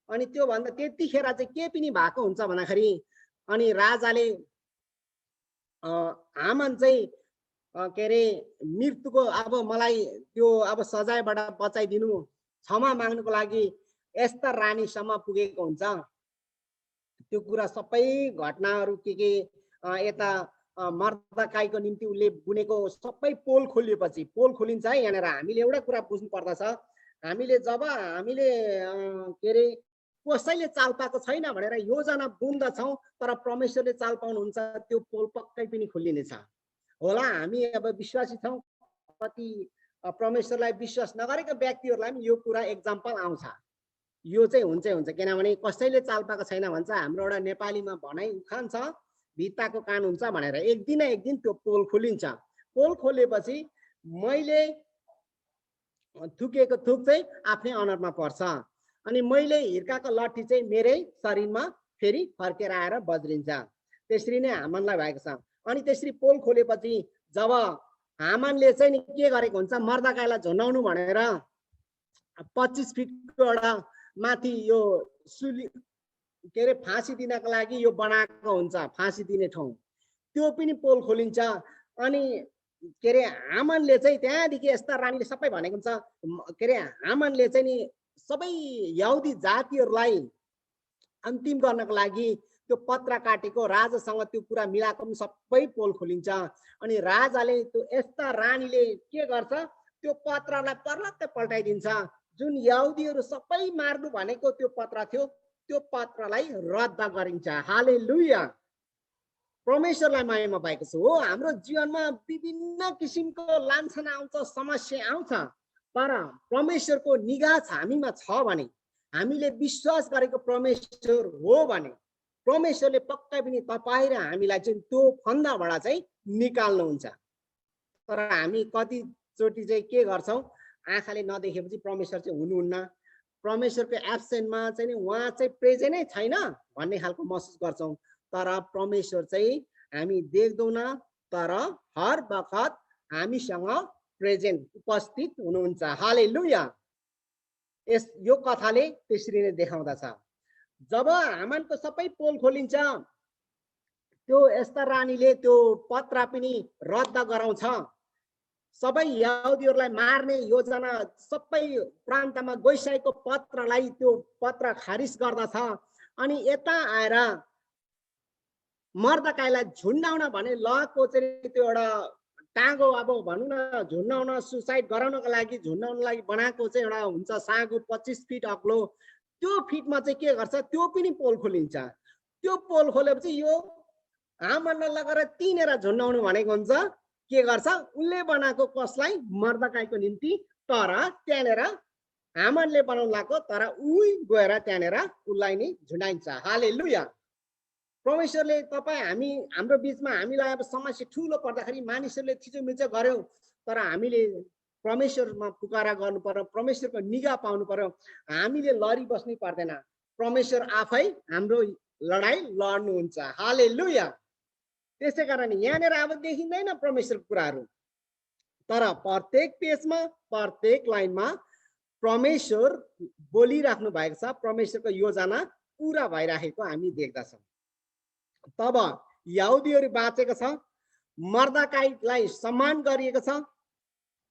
अनि त्यो भन्दा त्यतिखेर चाहिँ के पनि भएको हुन्छ भन्दाखेरि अनि राजाले हामान चाहिँ के अरे मृत्युको अब मलाई त्यो अब सजायबाट बचाइदिनु क्षमा माग्नुको लागि एस्तर रानीसम्म पुगेको हुन्छ। त्यो कुरा सबै घटनाहरू के यता मर्दकाईको निम्ति उसले बुनेको सबै पोल खोलिएपछि पोल खोलिन्छ है। यहाँनिर हामीले एउटा कुरा बुझ्नु पर्दछ, हामीले जब हामीले के अरे कसैले चाल पाएको छैन भनेर योजना बुन्दछौँ तर परमेश्वरले चाल पाउनुहुन्छ त्यो पोल पक्कै पनि खोलिनेछ होला। हामी अब विश्वासी छौँ, कति परमेश्वरलाई विश्वास नगरेको व्यक्तिहरूलाई पनि यो कुरा एक्जाम्पल आउँछ। यो चाहिँ हुन्छ किनभने कसैले चाल पाएको छैन भन्छ। हाम्रो एउटा नेपालीमा भनाइ उखान छ, भित्ताको कान हुन्छ भनेर। एक दिन त्यो पोल खोलिन्छ। पोल खोलेपछि मैले थुकेको थुक चाहिँ आफ्नै अनुहारमा पर्छ अनि मैले हिर्काको लट्ठी चाहिँ मेरै शरीरमा फेरि फर्केर आएर बज्रिन्छ। त्यसरी नै हामानलाई भएको छ। अनि त्यसरी पोल खोलेपछि जब हामानले चाहिँ नि के गरेको हुन्छ, मर्दकाईलाई झुन्डाउनु भनेर 25 फिटको एउटा माथि यो सुली के अरे फाँसी दिनको लागि यो बनाएको हुन्छ, फाँसी दिने ठाउँ। त्यो पनि पोल खोलिन्छ। अनि के अरे हामानले चाहिँ त्यहाँदेखि एस्तर रानीले सबै भनेको हुन्छ। के अरे हामानले चाहिँ नि सबै यहुदी जातिहरूलाई अन्तिम गर्नको लागि त्यो पत्र काटेको, राजासँग त्यो कुरा मिलाएको पनि सबै पोल खोलिन्छ। अनि राजाले त्यो एस्तर रानीले के गर्छ, त्यो पत्रलाई पर्लक्कै पल्टाइदिन्छ। जुन यहुदीहरू सबै मार्नु भनेको त्यो पत्र थियो, त्यो पत्रलाई रद्द गरिन्छ। हालेलुया, परमेश्वरलाई महिमा भएको छ। हो, हाम्रो जीवनमा विभिन्न किसिमको लान्छना आउँछ, समस्या आउँछ, तर परमेश्वरको निगाह हामीमा छ भने, हामीले विश्वास गरेको परमेश्वर हो भने परमेश्वरले पक्कै पनि तपाईँ र हामीलाई चाहिँ त्यो फन्दाबाट चाहिँ निकाल्नुहुन्छ। तर हामी कतिचोटि चाहिँ के गर्छौँ, आँखाले नदेखेपछि परमेश्वर चाहिँ हुनुहुन्न, परमेश्वरको एब्सेन्टमा चाहिँ नि उहाँ चाहिँ प्रेजेन्टै छैन भन्ने खालको महसुस गर्छौँ। तर परमेश्वर चाहिँ हामी देख्दैनौँ, तर हर बखत हामीसँग प्रेजेन्ट उपस्थित हुनुहुन्छ। हालेलुया, यो कथाले त्यसरी नै देखाउँदछ। जब हामानको सबै पोल खोलिन्छ, त्यो एस्तर रानीले त्यो पत्र पनि रद्द गराउँछ। सबै यहुदीहरूलाई मार्ने योजना सबै प्रान्तमा गइसकेको पत्रलाई त्यो पत्र खारिज गर्दछ। अनि यता आएर मर्दकाईलाई झुन्डाउन भने लको चाहिँ त्यो एउटा टाँगो, अब भनौँ न झुन्डाउन, सुसाइड गराउनको लागि झुन्डाउनको लागि बनाएको चाहिँ एउटा हुन्छ साँगो 25 फिट अग्लो। त्यो फिटमा चाहिँ के गर्छ, त्यो पनि पोल खोलिन्छ। त्यो पोल खोलेपछि यो हामानलाई लगेर तिनेर झुन्डाउनु भनेको हुन्छ। के गर्छ, उसले बनाएको कसलाई, मर्दकाईको निम्ति। तर त्यहाँनिर हामानले बनाउनु लाग्यो, तर उही गएर त्यहाँनिर उसलाई नै झुन्डाइन्छ। हालेलुया, परमेश्वरले हाम्रो बिचमा हामीलाई अब समस्या ठुलो पर्दाखेरि मानिसहरूले थिचोमिचो गर्यो, तर हामीले परमेश्वरमा पुकारा गर्नु पर्यो, परमेश्वरको निगाह पाउनु पर्यो। हामीले लडी बस्नै पर्दैन, परमेश्वर आफै हाम्रो लडाई लड्नुहुन्छ। हालेलुया, त्यसै कारण यहाँनिर अब देखिँदैन परमेश्वरको कुराहरू, तर प्रत्येक पेजमा प्रत्येक लाइनमा परमेश्वर बोलिराख्नु भएको छ। परमेश्वरको योजना पुरा भइराखेको हामी देख्दछौँ। तब यहुदीहरू बाँचेको छ, मर्दकाईलाई सम्मान गरिएको छ।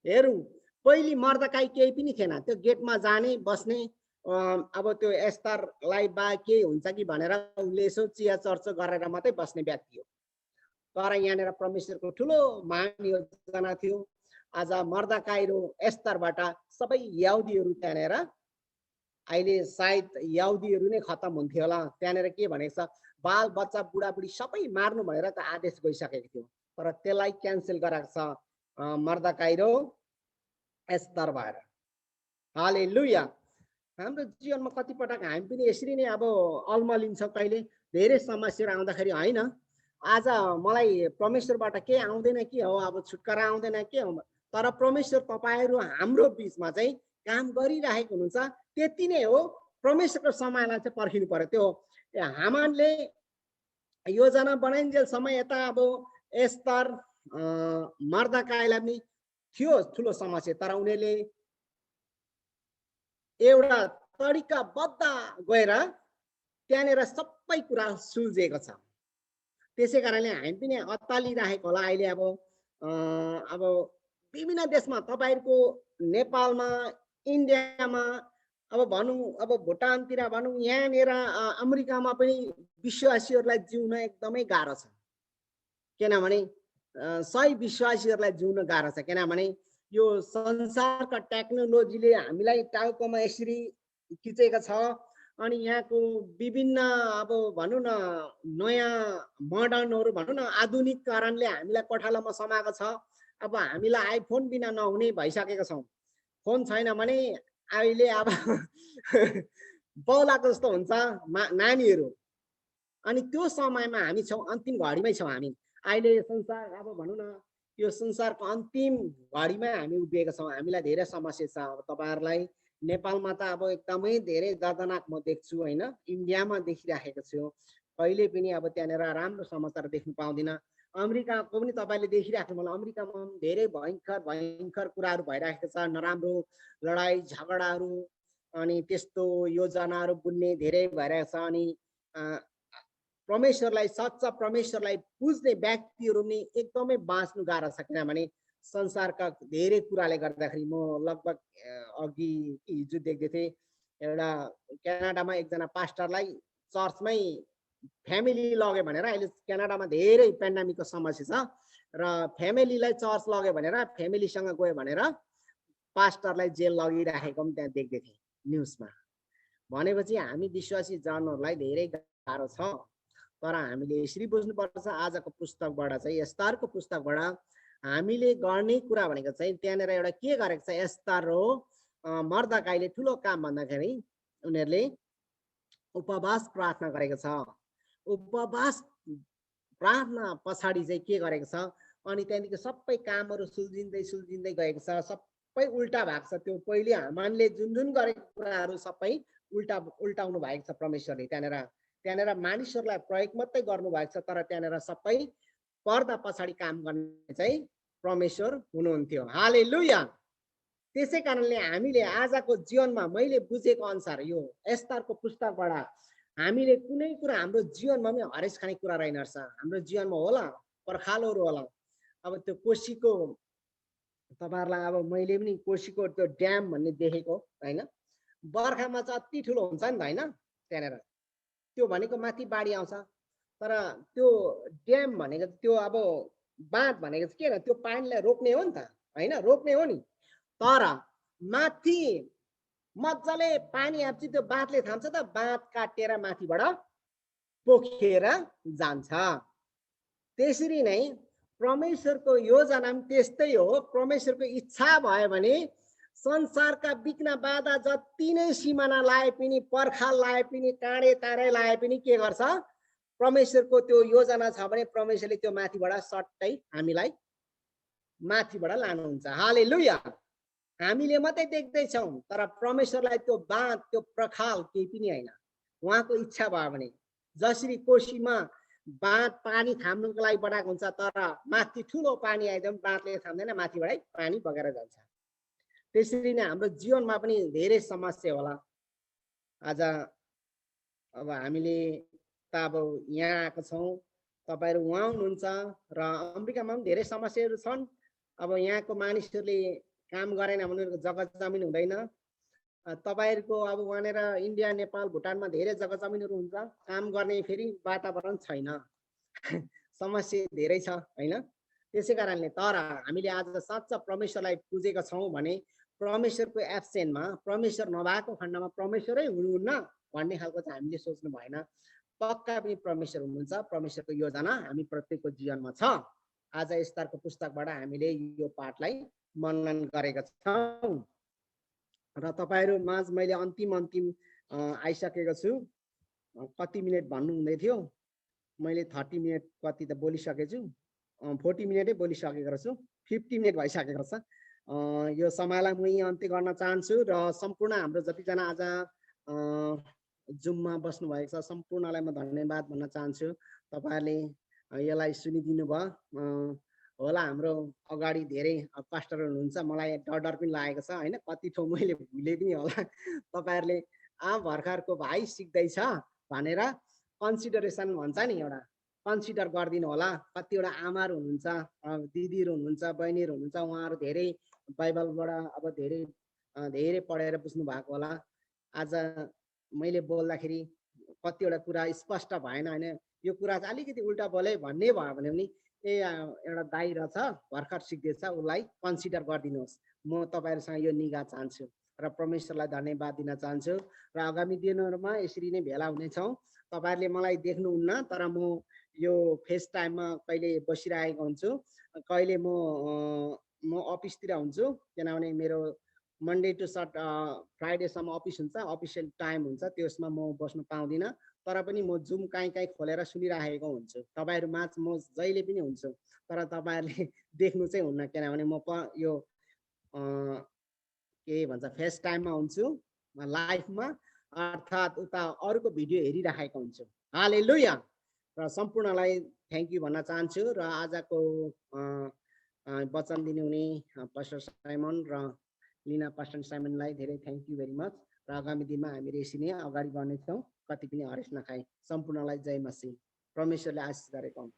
हेरौँ, पहिले मर्दकाई केही पनि थिएन, त्यो गेटमा जाने बस्ने, अब त्यो एस्तरलाई बा के हुन्छ कि भनेर उसले यसो चिया चर्चा गरेर मात्रै बस्ने व्यक्ति हो। तर यहाँनिर परमेश्वरको ठुलो महान योजना थियो। आज मर्दकाई र एस्तरबाट सबै यहुदीहरू त्यहाँनिर, अहिले सायद यहुदीहरू नै खत्तम हुन्थ्यो होला। त्यहाँनिर के भनेको छ, बाल बच्चा बुढाबुढी सबै मार्नु भनेर त आदेश गइसकेको थियो, तर त्यसलाई क्यान्सल गराएको छ मर्दकाई र एस्तर भएर। हालेलुया, हाम्रो जीवनमा कतिपटक हामी पनि यसरी नै अब अल्मलिन्छौँ। कहिले धेरै समस्याहरू आउँदाखेरि होइन, आज मलाई परमेश्वरबाट के आउँदैन के हो, अब छुटकारा आउँदैन के हो, तर परमेश्वर तपाईँहरू हाम्रो बिचमा चाहिँ काम गरिरहेको हुनुहुन्छ त्यति नै हो। परमेश्वरको समयलाई चाहिँ पर्खिनु पर्यो। त्यो हामानले योजना बनाइन्जेलसम्म यता अब एस्तर मर्दकाईलाई पनि थियो ठुलो समस्या, तर उनीहरूले एउटा तरिकाबद्ध गएर त्यहाँनिर सबै कुरा सुल्झेको छ। त्यसै कारणले हामी पनि अत्तालिरहेको होला अहिले। अब विभिन्न देशमा तपाईँहरूको नेपालमा, इन्डियामा, अब भनौँ अब भुटानतिर भनौँ, यहाँनिर अमेरिकामा पनि विश्वासीहरूलाई जिउन एकदमै गाह्रो छ। किनभने सही विश्वासीहरूलाई जिउन गाह्रो छ, किनभने यो संसारका टेक्नोलोजीले हामीलाई टाउकोमा यसरी खिचेको छ। अनि यहाँको विभिन्न अब भनौँ न नयाँ मोडर्नहरू भनौँ न आधुनिकीकरणले हामीलाई कोठालोमा समाएको छ। अब हामीलाई आइफोन बिना नहुने भइसकेको छौँ। फोन छैन भने अहिले अब बौलाको जस्तो हुन्छ नानीहरू। अनि त्यो समयमा हामी छौँ, अन्तिम घडीमै छौँ हामी अहिले। संसार अब भनौँ न यो संसारको अन्तिम घडीमा हामी उभिएका छौँ। हामीलाई धेरै समस्या छ। अब तपाईँहरूलाई नेपालमा त अब एकदमै धेरै दर्दनाक म देख्छु होइन, इन्डियामा देखिराखेको छु। कहिले पनि अब त्यहाँनिर राम्रो समाचार देख्नु पाउँदिनँ। अमेरिकाको पनि तपाईँले देखिराख्नु होला, अमेरिकामा पनि धेरै भयङ्कर भयङ्कर कुराहरू भइरहेको छ, नराम्रो लडाइँ झगडाहरू अनि त्यस्तो योजनाहरू बुन्ने धेरै भइरहेको छ। अनि परमेश्वरलाई, सच्चा परमेश्वरलाई बुझ्ने व्यक्तिहरू पनि एकदमै बाँच्नु गाह्रो छ। किनभने संसारका धेरै कुराले गर्दाखेरि म लगभग अघि हिजो देख्दै थिएँ एउटा क्यानाडामा एकजना पास्टरलाई चर्चमै फ्यामिली लग्यो भनेर, अहिले क्यानाडामा धेरै पेन्डेमिकको समस्या छ र फ्यामिलीलाई चर्च लग्यो भनेर, फ्यामिलीसँग गयो भनेर पास्टरलाई जेल लगिराखेको पनि त्यहाँ देख्दै थिएँ न्युजमा। भनेपछि हामी विश्वासी जनहरूलाई धेरै गाह्रो छ। तर हामीले यसरी बुझ्नुपर्छ आजको पुस्तकबाट चाहिँ, एस्तारको पुस्तकबाट हामीले गर्ने कुरा भनेको चाहिँ त्यहाँनिर एउटा के गरेको छ एस्तार र मर्दकाईले ठुलो काम भन्दाखेरि उनीहरूले उपवास प्रार्थना गरेको छ। उपवास प्रार्थना पछाडि चाहिँ के गरेको छ, अनि त्यहाँदेखि सबै कामहरू सुल्झिँदै गएको छ, सबै उल्टा भएको छ। त्यो पहिले हामानले जुन गरेको कुराहरू सबै उल्टाउनु भएको छ परमेश्वरले। त्यहाँनिर मानिसहरूलाई प्रयोग मात्रै गर्नुभएको छ, तर त्यहाँनिर सबै पर्दा पछाडि काम गर्ने चाहिँ परमेश्वर हुनुहुन्थ्यो। हालेलुया। त्यसै कारणले हामीले आजको जीवनमा मैले बुझेको अनुसार यो एस्तारको पुस्तकबाट हामीले कुनै कुरा हाम्रो जीवनमा पनि हरेस खाने कुरा रहेन रहेछ। हाम्रो जीवनमा होला पर्खालोहरू होला। अब त्यो कोसीको तपाईँहरूलाई अब मैले पनि कोसीको त्यो ड्याम भन्ने देखेको होइन, बर्खामा चाहिँ अति ठुलो हुन्छ नि त होइन, त्यहाँनिर त्यो भनेको माथि बाढी आउँछ। तर त्यो ड्याम भनेको त्यो अब बाँध भनेको चाहिँ के, त्यो पानीलाई रोक्ने हो नि त होइन, रोक्ने हो नि। तर माथि मजाले पानी आएपछि त्यो बाँधले थाम्छ त, बाँध काटेर माथिबाट पोखेर जान्छ। त्यसरी नै परमेश्वरको योजना पनि त्यस्तै हो। परमेश्वरको इच्छा भयो भने संसारका विघ्न बाधा जति नै सिमाना लाए पनि, पर्खाल लाए पनि, काँडे तारे लाए पनि के गर्छ, परमेश्वरको त्यो योजना छ भने परमेश्वरले त्यो माथिबाट सट्टै हामीलाई माथिबाट लानुहुन्छ। हालेलुया। हामीले मात्रै देख्दैछौँ, तर परमेश्वरलाई त्यो बाँध त्यो पर्खाल केही पनि होइन। उहाँको इच्छा भयो भने जसरी कोसीमा बाँध पानी थाम्नुको लागि बनाएको हुन्छ, तर माथि ठुलो पानी आइदियो पनि बाँधले थाम्दैन, माथिबाटै पानी बगेर जान्छ। त्यसरी नै हाम्रो जीवनमा पनि धेरै समस्या होला। आज अब हामीले त अब यहाँ आएको छौँ, तपाईँहरू उहाँ हुनुहुन्छ र अमेरिकामा पनि धेरै समस्याहरू छन्। अब यहाँको मानिसहरूले काम गरेन भने उनीहरूको जग्गा जमिन हुँदैन। तपाईँहरूको अब वहाँनिर इन्डिया, नेपाल, भुटानमा धेरै जग्गा जमिनहरू हुन्छ, काम गर्ने फेरि वातावरण छैन, समस्या धेरै छ होइन। त्यसै कारणले तर हामीले आज सच्चा परमेश्वरलाई पुजेका छौँ भने परमेश्वरको एब्सेन्टमा, परमेश्वर नभएको खण्डमा परमेश्वरै हुनुहुन्न भन्ने खालको चाहिँ हामीले सोच्नु भएन। पक्का पनि परमेश्वर हुनुहुन्छ। परमेश्वरको योजना हामी प्रत्येकको जीवनमा छ। आज एस्तारको पुस्तकबाट हामीले यो पाठलाई मनन गरेका छौँ र तपाईँहरू माझ मैले अन्तिम आइसकेको छु। कति मिनट भन्नु हुँदै थियो, मैले 30 मिनट कति त बोलिसकेको छु, 40 मिनटै बोलिसकेको छु, 50 मिनट भइसकेको छ। यो समयलाई म यहीँ अन्त्य गर्न चाहन्छु र सम्पूर्ण हाम्रो जतिजना आज जुममा बस्नु भएको छ सम्पूर्णलाई म धन्यवाद भन्न चाहन्छु। तपाईँहरूले यसलाई सुनिदिनु भयो होला। हाम्रो अगाडि धेरै पास्टरहरू हुनुहुन्छ, मलाई डर पनि लागेको छ होइन, कति ठाउँ मैले भुले पनि होला। तपाईँहरूले भर्खरको भाइ सिक्दैछ भनेर कन्सिडरेसन भन्छ नि, एउटा कन्सिडर गरिदिनु होला। कतिवटा आमाहरू हुनुहुन्छ, दिदीहरू हुनुहुन्छ, बहिनीहरू हुनुहुन्छ, उहाँहरू धेरै बाइबलबाट अब धेरै पढेर बुझ्नु भएको होला। आज मैले बोल्दाखेरि कतिवटा कुरा स्पष्ट भएन होइन, यो कुरा चाहिँ अलिकति उल्टा बोले भन्ने भयो भने पनि एउटा दाइ रहेछ भर्खर सिक्दैछ, उसलाई कन्सिडर गरिदिनुहोस्। म तपाईँहरूसँग यो निगाह चाहन्छु र परमेश्वरलाई धन्यवाद दिन चाहन्छु। र आगामी दिनहरूमा यसरी नै भेला हुनेछौँ। तपाईँहरूले मलाई देख्नुहुन्न, तर म यो फेस टाइममा कहिले बसिरहेको हुन्छु, कहिले म अफिसतिर हुन्छु, किनभने मेरो मन्डे टु फ्राइडेसम्म अफिस हुन्छ, अफिसियल टाइम हुन्छ, त्यसमा म बस्नु पाउँदिनँ। तर पनि म जुम काहीँ खोलेर सुनिरहेको हुन्छु, तपाईँहरूमा म जहिले पनि हुन्छु, तर तपाईँहरूले देख्नु चाहिँ हुन्न, किनभने म यो के भन्छ फेस टाइममा हुन्छु लाइफमा, अर्थात् उता अरूको भिडियो हेरिरहेको हुन्छु। हालेलुया। र सम्पूर्णलाई थ्याङ्क यू भन्न चाहन्छु। र आजको वचन दिनुहुने पास्टर साइमन र लिना पास्टर साइमनलाई धेरै थ्याङ्क यू भेरी मच। र आगामी दिनमा हामीले यसरी नै अगाडि बढ्नेछौँ, कति पनि हरेस नखाए। सम्पूर्णलाई जय मसीह, परमेश्वरले आशिष गरेको।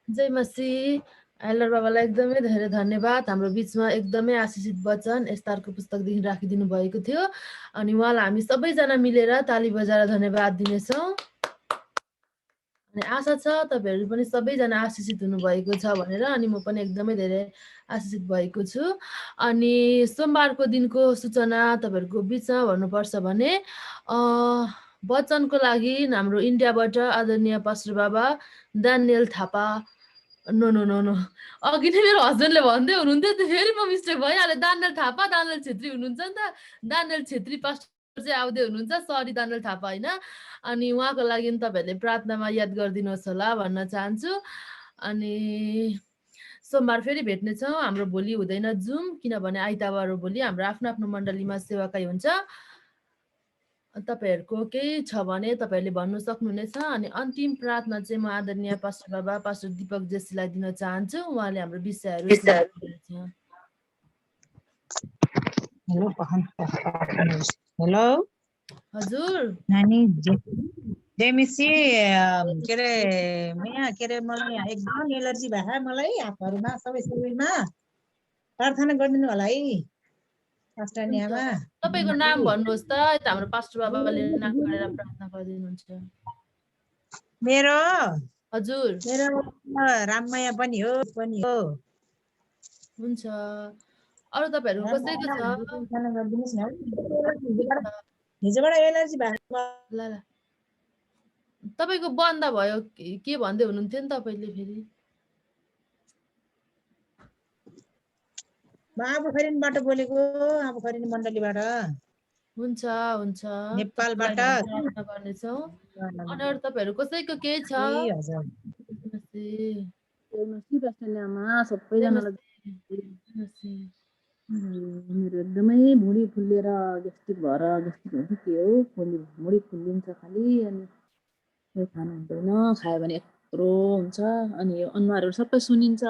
जय मसीह। एल्डर बाबालाई एकदमै धेरै धन्यवाद। हाम्रो बिचमा एकदमै आशिषित वचन एस्तारको पुस्तकदेखि राखिदिनु भएको थियो, अनि उहाँलाई हामी सबैजना मिलेर ताली बजाएर धन्यवाद दिनेछौँ। अनि आशा छ तपाईँहरू पनि सबैजना आशिषित हुनुभएको छ भनेर, अनि म पनि एकदमै धेरै आशिषित भएको छु। अनि सोमबारको दिनको सूचना तपाईँहरूको बिचमा भन्नुपर्छ भने वचनको लागि हाम्रो इन्डियाबाट आदरणीय पास्टर बाबा Daniyal Thapa, no no no no अघि नै मेरो हस्बेन्डले भन्दै हुनुहुन्थ्यो, त्यो फेरि म मिस्टेक भइहाल्यो। दानियल थापा, दानियल छेत्री हुनुहुन्छ नि त, दानियल छेत्री पास्टर चाहिँ आउँदै हुनुहुन्छ, सरी दानियल थापा होइन। अनि उहाँको लागि तपाईँहरूले प्रार्थनामा याद गरिदिनुहोस् होला भन्न चाहन्छु। अनि सोमबार फेरि भेट्नेछौँ। हाम्रो भोलि हुँदैन जुम, किनभने आइतबार हो भोलि, हाम्रो आफ्नो आफ्नो मण्डलीमा सेवाकाई हुन्छ। तपाईँहरूको केही छ भने तपाईँहरूले भन्नु सक्नुहुनेछ। अनि अन्तिम प्रार्थना चाहिँ म आदरणीय पास्टर बाबा पास्टर दीपक जेसीलाई दिन चाहन्छु। उहाँले हाम्रो विषयहरू हेलो हजुर नानी जेमिसी के अरे यहाँ के अरे मलाई एकदम एलर्जी भएको मलाई हातहरूमा सबै शरीरमा, प्रार्थना गरिदिनु होला है पास्टर नियामा। तपाईँको नाम भन्नुहोस् त, यता हाम्रो पास्टर बाबाले नाम गरेर प्रार्थना गरिदिनुहुन्छ। मेरो हजुर मेरो राममाया पनि हो हुन्छ। अरू तपाईँहरू कसैको छ? हिजोबाट एलर्जी भएको ल ल तपाईँको बन्द भयो के भन्दै हुनुहुन्थ्यो नि तपाईँले फेरि? म आफूखरिनबाट बोलेको, आफूखरिन मण्डलीबाट। हुन्छ हुन्छ नेपालबाट प्रार्थना गर्नेछौँ। अनि अरू तपाईँहरू कसैको केही छ? हजुर मेरो एकदमै भुँडी फुल्लिएर ग्यास्ट्रिक भएर ग्यास्ट्रिक हुन्छ के हो, भुँडी फुल्लिन्छ खालि, अनि केही खानु हुँदैन, खायो भने यत्रो हुन्छ, अनि अनुहारहरू सबै सुनिन्छ,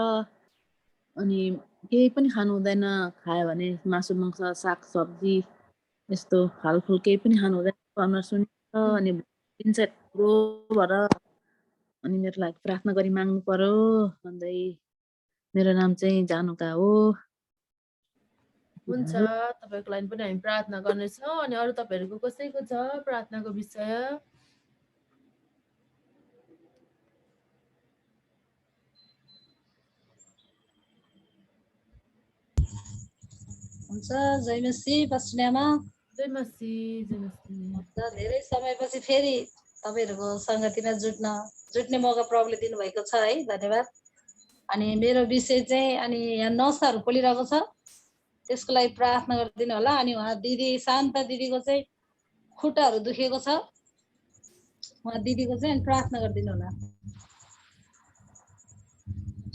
अनि केही पनि खानु हुँदैन, खायो भने मासु मांस साग सब्जी यस्तो फलफुल केही पनि खानु हुँदैन, अनुहार सुनिन्छ, अनि फुल्लिन्छ यत्रो भएर। अनि मेरो लागि प्रार्थना गरी माग्नु पर्यो भन्दै। मेरो नाम चाहिँ जानुका हो। हुन्छ, तपाईँको लागि पनि हामी प्रार्थना गर्नेछौँ। अनि अरू तपाईँहरूको कसैको छ प्रार्थनाको विषय? हुन्छ। जय मसीह पास्टर न्यामा। जय मसीह जय मसीह। धेरै समयपछि फेरि तपाईँहरूको सङ्गतिमा जुट्ने मौका प्रभुले दिनुभएको छ है, धन्यवाद। अनि मेरो विषय चाहिँ अनि यहाँ नसाहरू खोलिरहेको छ, त्यसको लागि प्रार्थना गरिदिनु होला। अनि उहाँ दिदी शान्ता दिदीको चाहिँ खुट्टाहरू दुखेको छ, उहाँ दिदीको चाहिँ प्रार्थना गरिदिनु होला।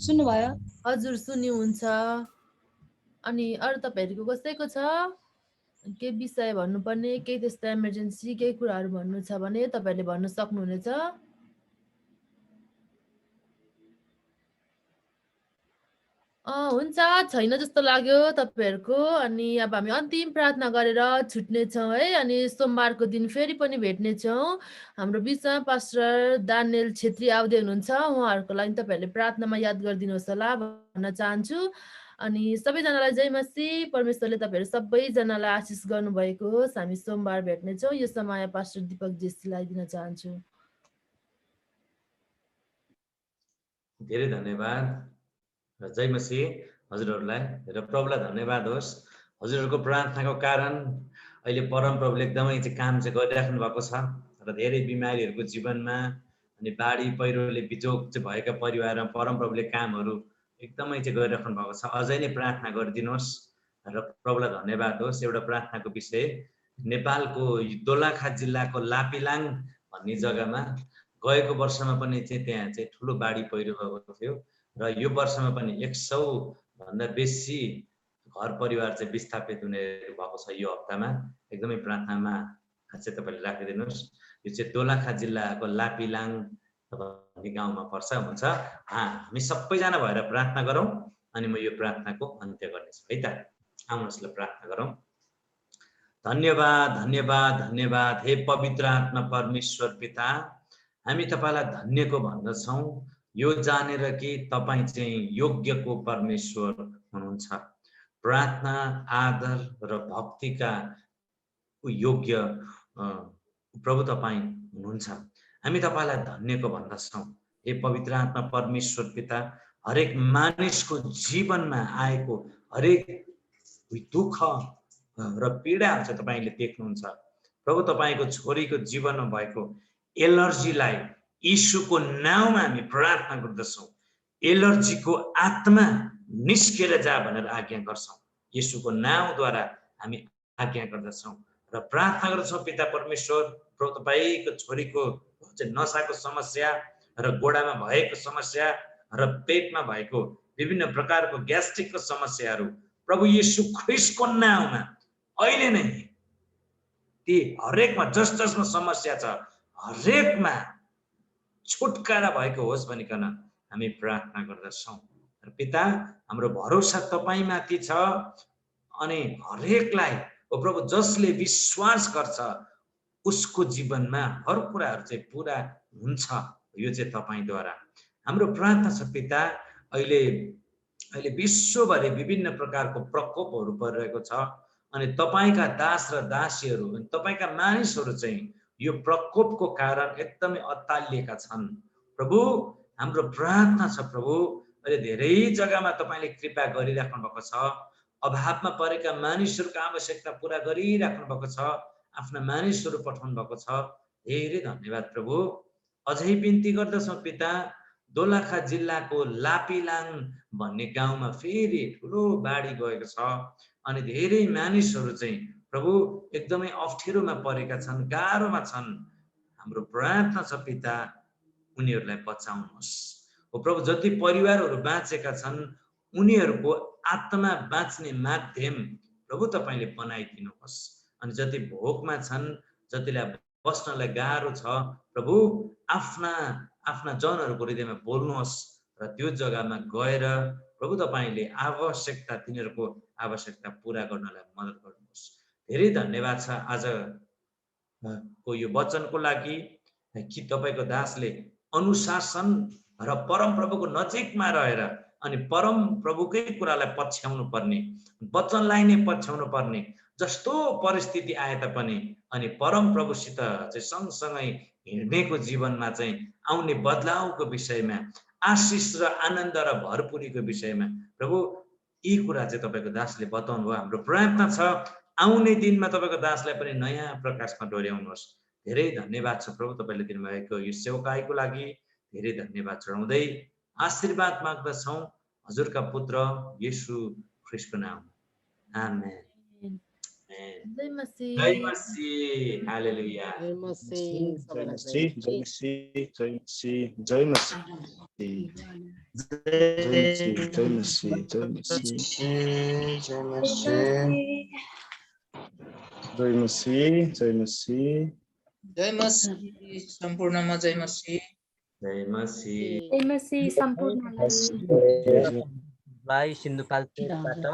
सुन्नुभयो? हजुर सुन्नुहुन्छ। अनि अरू तपाईँहरूको कसैको छ केही विषय भन्नुपर्ने केही त्यस्तो इमर्जेन्सी केही कुराहरू भन्नु छ भने तपाईँहरूले भन्न सक्नुहुनेछ। हुन्छ छैन जस्तो लाग्यो तपाईँहरूको। अनि अब हामी अन्तिम प्रार्थना गरेर छुट्नेछौँ है। अनि सोमबारको दिन फेरि पनि भेट्नेछौँ। हाम्रो बिचमा पास्टर दानियल छेत्री आउँदै हुनुहुन्छ। उहाँहरूको लागि तपाईँहरूले प्रार्थनामा याद गरिदिनुहोस् होला भन्न चाहन्छु। अनि सबैजनालाई जय मसीह। परमेश्वरले तपाईँहरू सबैजनालाई आशिष गर्नुभएको होस्। हामी सोमबार भेट्नेछौँ। यो समय पास्टर दीपक जेसीलाई दिन चाहन्छु। धेरै धन्यवाद र जय मसीह हजुरहरूलाई र प्रभुलाई धन्यवाद होस्। हजुरहरूको प्रार्थनाको कारण अहिले परम प्रभुले एकदमै चाहिँ काम चाहिँ गरिराख्नु भएको छ र धेरै बिमारीहरूको जीवनमा अनि बाढी पहिरोले बिजोग चाहिँ भएका परिवारमा परम प्रभुले कामहरू एकदमै चाहिँ गरिराख्नु भएको छ। अझै नै प्रार्थना गरिदिनुहोस् र प्रभुलाई धन्यवाद होस्। एउटा प्रार्थनाको विषय नेपालको दोलखा जिल्लाको लापिलाङ भन्ने जग्गामा गएको वर्षमा पनि चाहिँ त्यहाँ चाहिँ ठुलो बाढी पहिरो भएको थियो र यो वर्षमा पनि 100 भन्दा बेसी घर परिवार चाहिँ विस्थापित हुने भएको छ। यो हप्तामा एकदमै प्रार्थनामा चाहिँ तपाईँले राखिदिनुहोस्। यो चाहिँ दोलखा जिल्लाको लापिलाङ भन्ने गाउँमा पर्छ हुन्छ। हामी सबैजना भएर प्रार्थना गरौँ अनि म यो प्रार्थनाको अन्त्य गर्नेछु है त। आउनुहोस् ल प्रार्थना गरौँ। धन्यवाद धन्यवाद धन्यवाद हे पवित्र आत्मा परमेश्वर पिता, हामी तपाईँलाई धन्यको भन्दछौँ यो जानेर कि तपाईँ चाहिँ योग्यको परमेश्वर हुनुहुन्छ। प्रार्थना आदर र भक्तिका योग्य प्रभु तपाईँ हुनुहुन्छ। हामी तपाईँलाई धन्यको भन्दछौँ हे पवित्र आत्मा परमेश्वर पिता, हरेक मानिसको जीवनमा आएको हरेक दुःख र पीडाहरू चाहिँ तपाईँले देख्नुहुन्छ। प्रभु तपाईँको छोरीको जीवनमा भएको एलर्जीलाई यीशुको नाउँमा हामी प्रार्थना गर्दछौँ। एलर्जीको आत्मा निस्केर जा भनेर आज्ञा गर्छौँ। यीशुको नाउँद्वारा हामी आज्ञा गर्दछौँ र प्रार्थना गर्दछौँ पिता परमेश्वर। प्रभु तपाईँको छोरीको चाहिँ नसाको समस्या र गोडामा भएको समस्या र पेटमा भएको विभिन्न प्रकारको ग्यास्ट्रिकको समस्याहरू प्रभु यीशु ख्रीष्टको नाउँमा अहिले नै ती हरेकमा जसमा समस्या छ हरेकमा छुटकारा भएको होस् भनिकन हामी प्रार्थना गर्दछौँ। र पिता हाम्रो भरोसा तपाईँमाथि छ अनि हरेकलाई ओ प्रभु जसले विश्वास गर्छ उसको जीवनमा हर कुराहरू चाहिँ पुरा हुन्छ। यो चाहिँ तपाईँद्वारा हाम्रो प्रार्थना छ पिता। अहिले विश्वभरि विभिन्न प्रकारको प्रकोपहरू परिरहेको छ अनि तपाईँका दास र दासीहरू अनि तपाईँका मानिसहरू चाहिँ यो प्रकोपको कारण एकदमै अत्तालिएका छन्। प्रभु हाम्रो प्रार्थना छ प्रभु अहिले धेरै जग्गामा तपाईँले कृपा गरिराख्नु भएको छ। अभावमा परेका मानिसहरूको आवश्यकता पुरा गरिराख्नु भएको छ। आफ्ना मानिसहरू पठाउनु भएको छ। धेरै धन्यवाद प्रभु। अझै बिन्ती गर्दछौँ पिता, दोलखा जिल्लाको लापिलाङ भन्ने गाउँमा फेरि ठुलो बाढी गएको छ अनि धेरै मानिसहरू चाहिँ प्रभु एकदमै अप्ठ्यारोमा परेका छन्, गाह्रोमा छन्। हाम्रो प्रार्थना छ पिता उनीहरूलाई बचाउनुहोस्। हो प्रभु जति परिवारहरू बाँचेका छन् उनीहरूको आत्मा बाँच्ने माध्यम प्रभु तपाईँले बनाइदिनुहोस्। अनि जति भोकमा छन्, जतिलाई बस्नलाई गाह्रो छ प्रभु आफ्ना जनहरूको हृदयमा बोल्नुहोस् र त्यो जग्गामा गएर प्रभु तपाईँले आवश्यकता तिनीहरूको आवश्यकता पुरा गर्नलाई मद्दत गर्नुहोस्। धेरै धन्यवाद छ आजको यो वचनको लागि कि तपाईँको दासले अनुशासन र परम प्रभुको नजिकमा रहेर अनि परम प्रभुकै कुरालाई पछ्याउनु पर्ने, वचनलाई नै पछ्याउनु पर्ने जस्तो परिस्थिति आए तापनि अनि परम प्रभुसित चाहिँ सँगसँगै हिँड्नेको जीवनमा चाहिँ आउने बदलावको विषयमा, आशिष र आनन्द र भरपुरीको विषयमा प्रभु यी कुरा चाहिँ तपाईँको दासले बताउनु भयो। हाम्रो प्रार्थना छ आउने दिनमा तपाईँको दासलाई पनि नयाँ प्रकाशमा डोर्याउनुहोस्। धेरै धन्यवाद छ प्रभु तपाईँले दिनुभएको यो सेवकाईको लागि धेरै धन्यवाद चढाउँदै आशीर्वाद माग्दछौँ हजुरका पुत्र येशू ख्रीष्टको नाम। आमेन। Amen. जय मसी जय मसीह, हालेलुया। जय मसीह सबैलाई जय जय मसीह, जय मसीह, जय मसीह, जय मसीह, जय मसीह, जय मसीह, जय मसीह, जय मसीह, जय मसीह, जय मसीह सम्पूर्णमा जय मसीह। जय मसीह। जय मसी सम्पूर्णलाई भाइ सिन्धुपाल्चोकबाट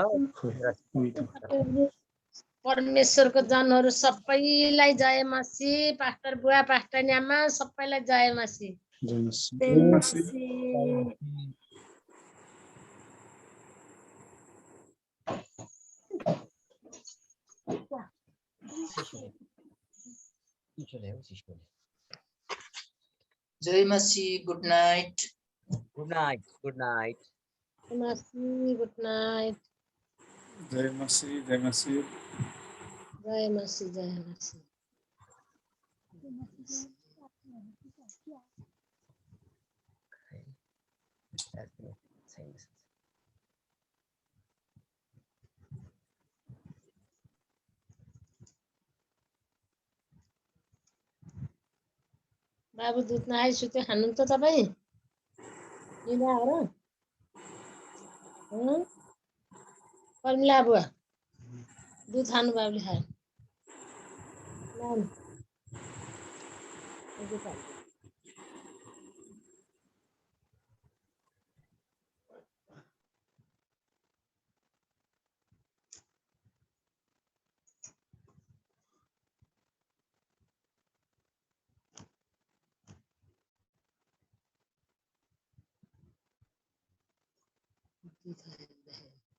परमेश्वरको जनहरू सबैलाई जय मसीह, पास्टर बुवा पास्टर आमा सबैलाई जय मसीह। जय मसीह, जय मसी जय मसीह, good night. Good night, good night. जय मसीह, गुड नाइट। जय मसीह, जय मसीह, जय मसीह, जय मसीह। बाबु दुध नआइसुते खानुहुन्छ तपाईँ? निदा हो र? पर्मिला बुवा दुध खानु बाबुले खायो। लानु। दुध खानु। दुध खायो।